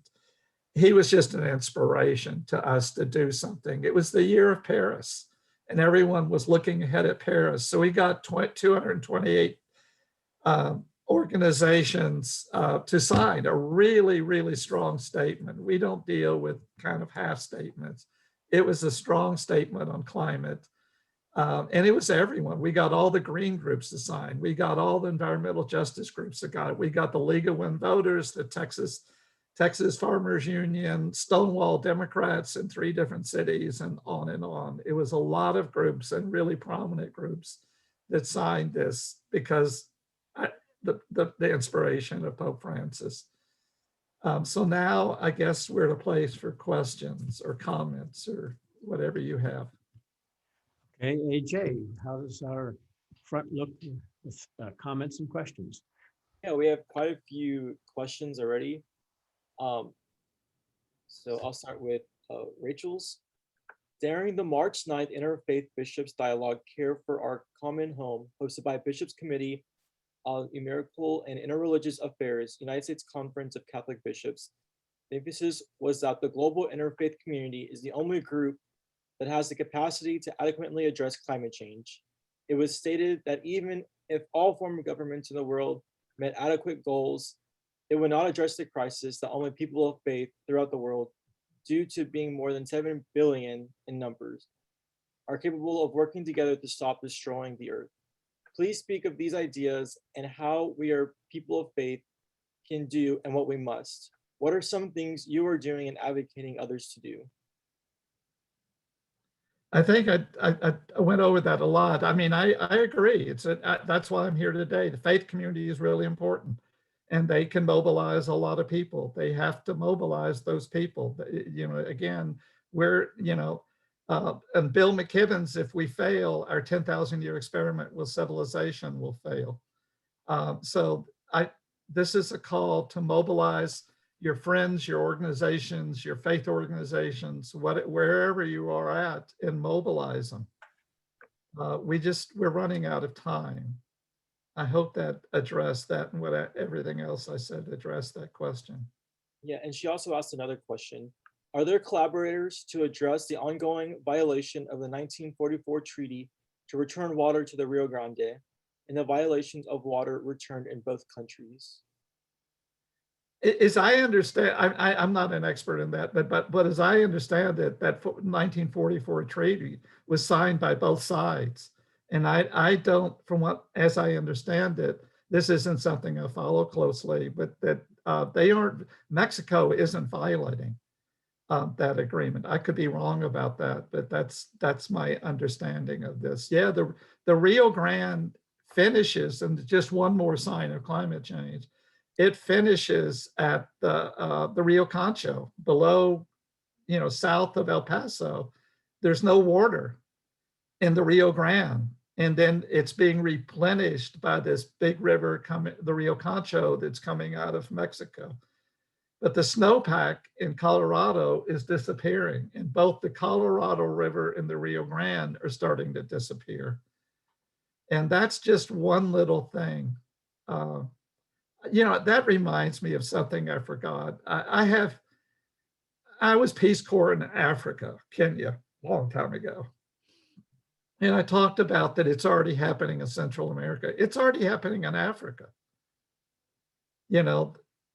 [SPEAKER 9] He was just an inspiration to us to do something. It was the year of Paris, and everyone was looking ahead at Paris. So we got 228 organizations to sign a really, really strong statement. We don't deal with kind of half statements. It was a strong statement on climate. And it was everyone. We got all the green groups to sign. We got all the environmental justice groups to got it. We got the League of Women Voters, the Texas Farmers Union, Stonewall Democrats in 3 different cities, and on and on. It was a lot of groups and really prominent groups that signed this because the inspiration of Pope Francis. So now I guess we're at a place for questions or comments or whatever you have.
[SPEAKER 2] Okay, AJ, how does our front look with comments and questions?
[SPEAKER 1] Yeah, we have quite a few questions already. So I'll start with Rachel's. During the March 9th Interfaith Bishops Dialogue Care for Our Common Home, hosted by Bishops Committee Numerical and Interreligious Affairs, United States Conference of Catholic Bishops. The emphasis was that the global interfaith community is the only group that has the capacity to adequately address climate change. It was stated that even if all former governments in the world met adequate goals, it would not address the crisis that only people of faith throughout the world, due to being more than 7 billion in numbers, are capable of working together to stop destroying the earth. Please speak of these ideas and how we are people of faith can do and what we must. What are some things you are doing and advocating others to do?
[SPEAKER 9] I think I went over that a lot. I mean, I agree. That's why I'm here today. The faith community is really important, and they can mobilize a lot of people. They have to mobilize those people. You know, again, and Bill McKibben's, if we fail, our 10,000 year experiment with civilization will fail. This is a call to mobilize your friends, your organizations, your faith organizations, wherever you are at, and mobilize them. We're running out of time. I hope that addressed that, and everything else I said addressed that question.
[SPEAKER 1] Yeah, and she also asked another question. Are there collaborators to address the ongoing violation of the 1944 treaty to return water to the Rio Grande and the violations of water returned in both countries?
[SPEAKER 9] As I understand, I'm not an expert in that, but as I understand it, that 1944 treaty was signed by both sides. And I don't, as I understand it, this isn't something I follow closely, but that Mexico isn't violating that agreement. I could be wrong about that, but that's my understanding of this. Yeah, the Rio Grande finishes, and just one more sign of climate change, it finishes at the Rio Concho, below, south of El Paso. There's no water in the Rio Grande. And then it's being replenished by this big river the Rio Concho, that's coming out of Mexico. But the snowpack in Colorado is disappearing, and both the Colorado River and the Rio Grande are starting to disappear. And that's just one little thing. That reminds me of something I forgot. I was Peace Corps in Africa, Kenya, a long time ago. And I talked about that it's already happening in Central America. It's already happening in Africa.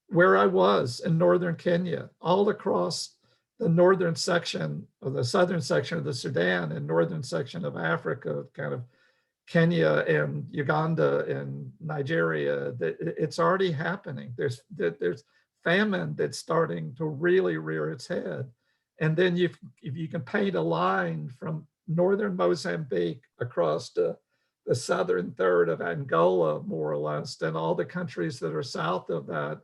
[SPEAKER 9] Where I was in northern Kenya, all across the northern section, or the southern section of the Sudan, and northern section of Africa, kind of Kenya and Uganda and Nigeria, it's already happening. There's famine that's starting to really rear its head. And then if you can paint a line from northern Mozambique across to the southern third of Angola, more or less, and all the countries that are south of that.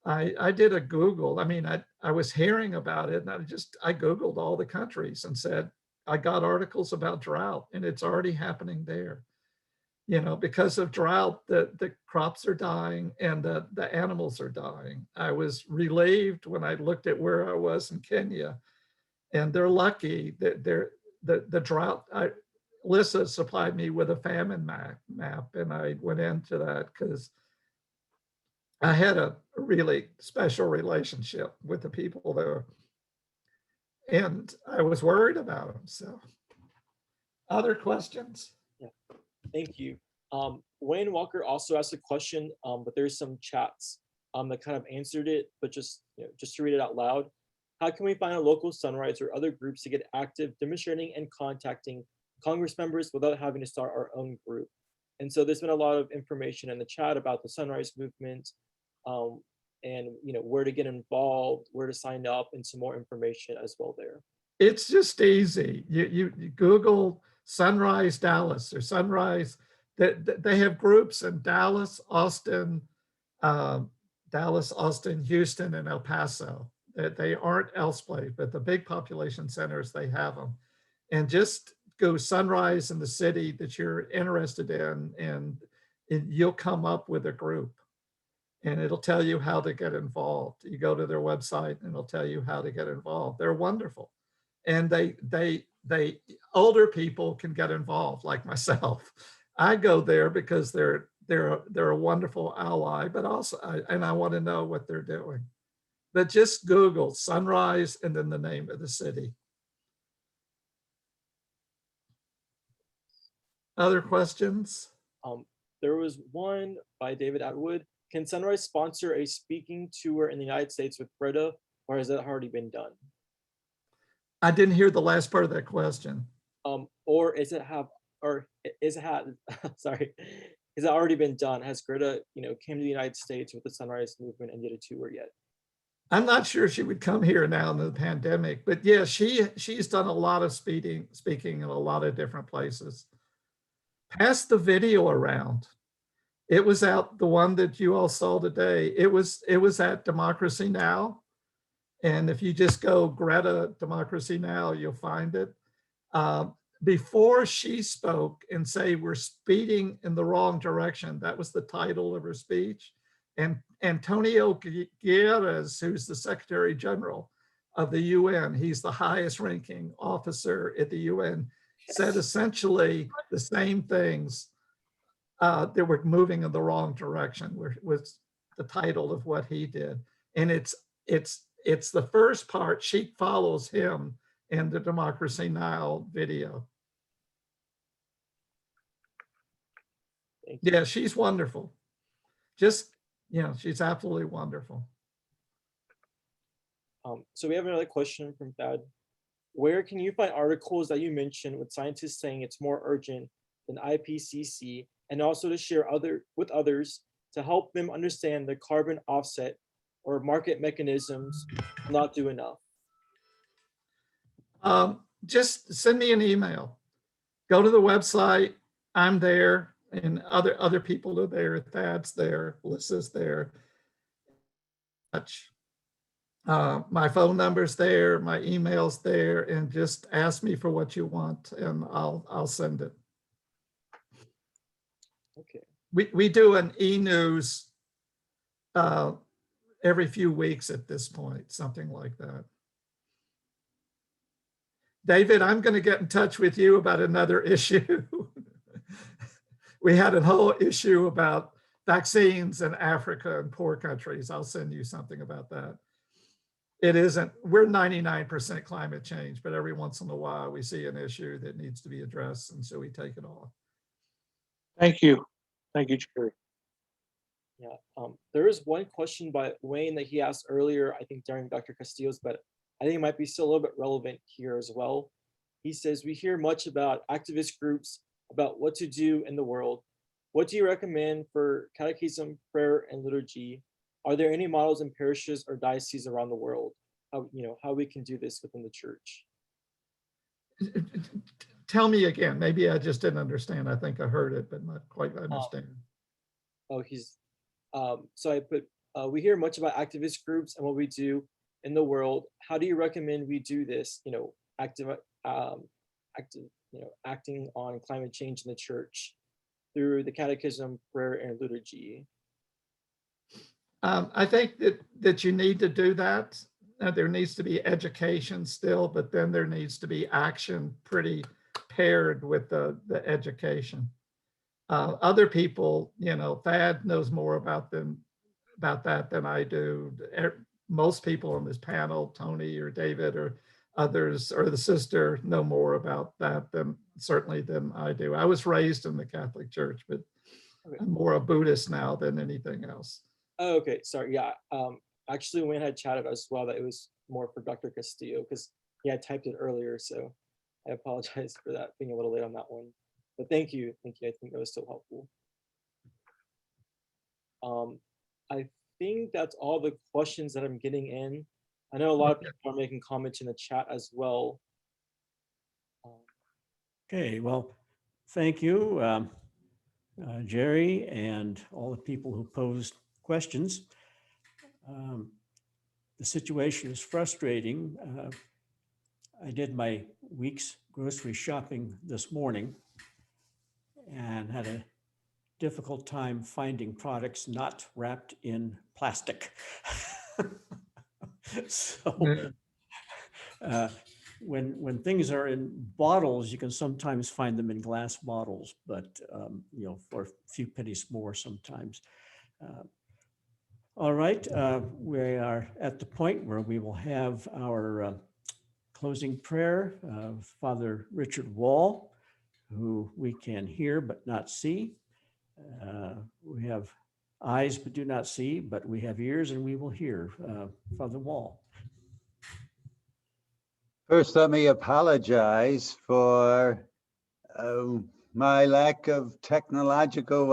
[SPEAKER 9] I did a Google. I mean, I was hearing about it, and I Googled all the countries and said, I got articles about drought, and it's already happening there. Because of drought, the crops are dying and the animals are dying. I was relieved when I looked at where I was in Kenya, and they're lucky that the drought. Lissa supplied me with a famine map, and I went into that because I had a really special relationship with the people there, and I was worried about them. So, other questions?
[SPEAKER 1] Yeah, thank you. Wayne Walker also asked a question, but there's some chats that kind of answered it, but just to read it out loud. How can we find a local Sunrise or other groups to get active demonstrating and contacting Congress members without having to start our own group? And so there's been a lot of information in the chat about the Sunrise movement, and where to get involved, where to sign up, and some more information as well there.
[SPEAKER 9] It's just easy. You Google Sunrise Dallas or Sunrise. They have groups in Dallas, Austin, Houston, and El Paso. They aren't elsewhere, but the big population centers, they have them. And just go Sunrise in the city that you're interested in, and you'll come up with a group. And it'll tell you how to get involved. You go to their website and it'll tell you how to get involved. They're wonderful. And they older people can get involved, like myself. I go there because they're they're a wonderful ally, but also, I want to know what they're doing. But just Google Sunrise and then the name of the city. Other questions?
[SPEAKER 1] There was one by David Atwood. Can Sunrise sponsor a speaking tour in the United States with Greta, or has that already been done?
[SPEAKER 9] I didn't hear the last part of that question.
[SPEAKER 1] Or is it sorry, has it already been done? Has Greta, came to the United States with the Sunrise movement and did a tour yet?
[SPEAKER 9] I'm not sure she would come here now in the pandemic, but yeah, she's done a lot of speaking in a lot of different places. Pass the video around. It was out, the one that you all saw today. It was at Democracy Now! And if you just go Greta Democracy Now!, you'll find it. Before she spoke and say we're speeding in the wrong direction, that was the title of her speech. And Antonio Guterres, who's the Secretary General of the UN, he's the highest ranking officer at the UN, said essentially the same things, that we're moving in the wrong direction, was the title of what he did. And it's the first part. She follows him in the Democracy Now! Video. Yeah, she's wonderful. Just, she's absolutely wonderful.
[SPEAKER 1] So we have another question from Thad. Where can you find articles that you mentioned with scientists saying it's more urgent than IPCC, and also to share with others to help them understand the carbon offset or market mechanisms not do enough?
[SPEAKER 9] Just send me an email. Go to the website. I'm there, and other people are there. Thad's there. Melissa's there. My phone number's there. My email's there, and just ask me for what you want, and I'll send it.
[SPEAKER 1] Okay.
[SPEAKER 9] We do an e-news every few weeks at this point, something like that. David, I'm going to get in touch with you about another issue. We had a whole issue about vaccines in Africa and poor countries. I'll send you something about that. It isn't, we're 99% climate change, but every once in a while we see an issue that needs to be addressed, and so we take it on.
[SPEAKER 3] Thank you. Thank you, Jerry.
[SPEAKER 1] Yeah, there is one question by Wayne that he asked earlier, I think during Dr. Castillo's, but I think it might be still a little bit relevant here as well. He says, we hear much about activist groups about what to do in the world. What do you recommend for catechism, prayer, and liturgy? Are there any models in parishes or dioceses around the world? How we can do this within the church?
[SPEAKER 9] Tell me again. Maybe I just didn't understand. I think I heard it, but not quite understand.
[SPEAKER 1] So I put, we hear much about activist groups and what we do in the world. How do you recommend we do this? Acting on climate change in the church through the catechism, prayer, and liturgy.
[SPEAKER 9] I think that you need to do that. There needs to be education still, but then there needs to be action pretty paired with the education. Other people, Thad knows more about that than I do. Most people on this panel, Tony or David or others, or the sister, know more about that certainly than I do. I was raised in the Catholic Church, but I'm more a Buddhist now than anything else.
[SPEAKER 1] Oh, okay, sorry. Yeah, actually, Wayne had chatted as well that it was more for Dr. Castillo because he had typed it earlier, so I apologize for that being a little late on that one. But thank you. I think that was so helpful. I think that's all the questions that I'm getting in. I know a lot of people are making comments in the chat as well.
[SPEAKER 2] Okay, well, thank you, Jerry, and all the people who posed questions. The situation is frustrating. I did my week's grocery shopping this morning and had a difficult time finding products not wrapped in plastic. So when things are in bottles, you can sometimes find them in glass bottles, but for a few pennies more sometimes. All right, we are at the point where we will have our closing prayer of Father Richard Wall, who we can hear but not see. We have eyes but do not see, but we have ears and we will hear. Father Wall.
[SPEAKER 8] First, let me apologize for my lack of technological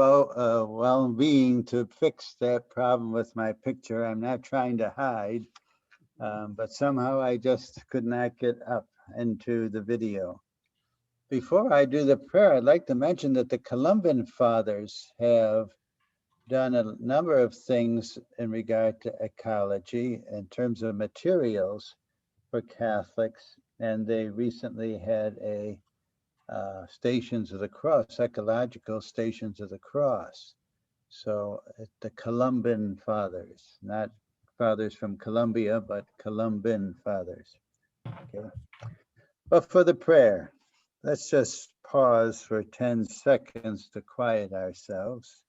[SPEAKER 8] well-being to fix that problem with my picture. I'm not trying to hide, but somehow I just could not get up into the video. Before I do the prayer, I'd like to mention that the Columban Fathers have done a number of things in regard to ecology in terms of materials for Catholics, and they recently had a Stations of the Cross, Ecological Stations of the Cross. So the Columban Fathers, not fathers from Colombia, but Columban Fathers. Okay. But for the prayer, let's just pause for 10 seconds to quiet ourselves.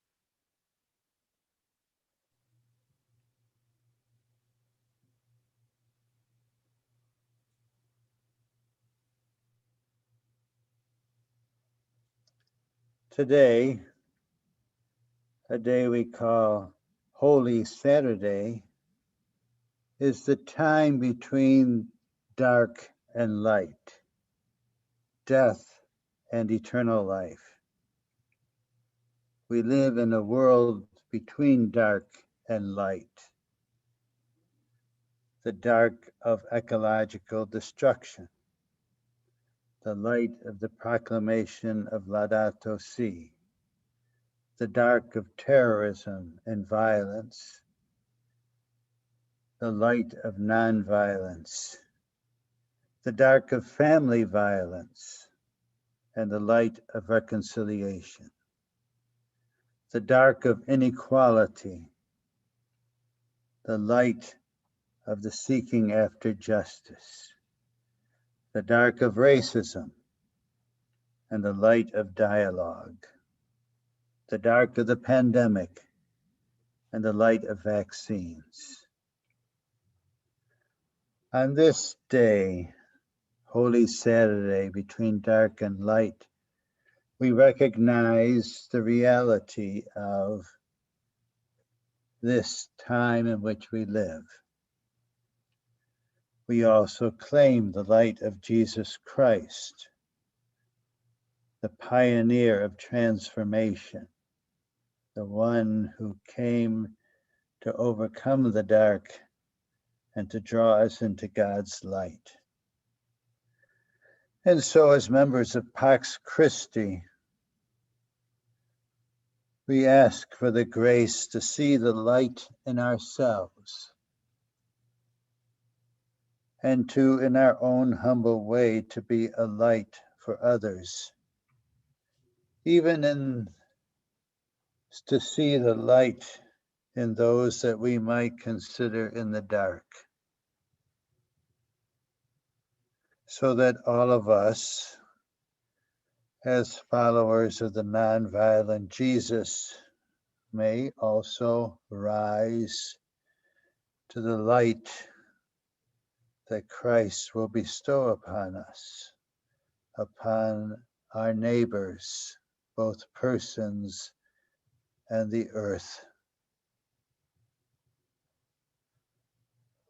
[SPEAKER 8] Today, a day we call Holy Saturday, is the time between dark and light, death and eternal life. We live in a world between dark and light, the dark of ecological destruction, the light of the proclamation of Laudato Si, the dark of terrorism and violence, the light of nonviolence, the dark of family violence, and the light of reconciliation, the dark of inequality, the light of the seeking after justice, the dark of racism, and the light of dialogue, the dark of the pandemic, and the light of vaccines. On this day, Holy Saturday, between dark and light, we recognize the reality of this time in which we live. We also claim the light of Jesus Christ, the pioneer of transformation, the one who came to overcome the dark and to draw us into God's light. And so, as members of Pax Christi, we ask for the grace to see the light in ourselves and to, in our own humble way, to be a light for others, even to see the light in those that we might consider in the dark, so that all of us, as followers of the nonviolent Jesus, may also rise to the light that Christ will bestow upon us, upon our neighbors, both persons and the earth.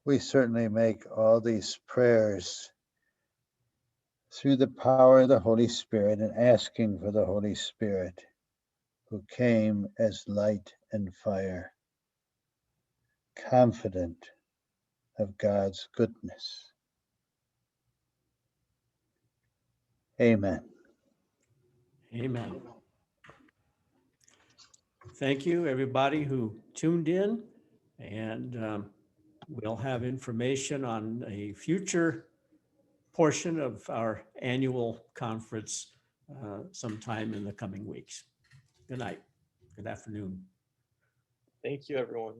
[SPEAKER 8] We certainly make all these prayers through the power of the Holy Spirit and asking for the Holy Spirit, who came as light and fire, confident of God's goodness. Amen.
[SPEAKER 2] Amen. Thank you, everybody who tuned in, and we'll have information on a future portion of our annual conference sometime in the coming weeks. Good night. Good afternoon.
[SPEAKER 1] Thank you, everyone.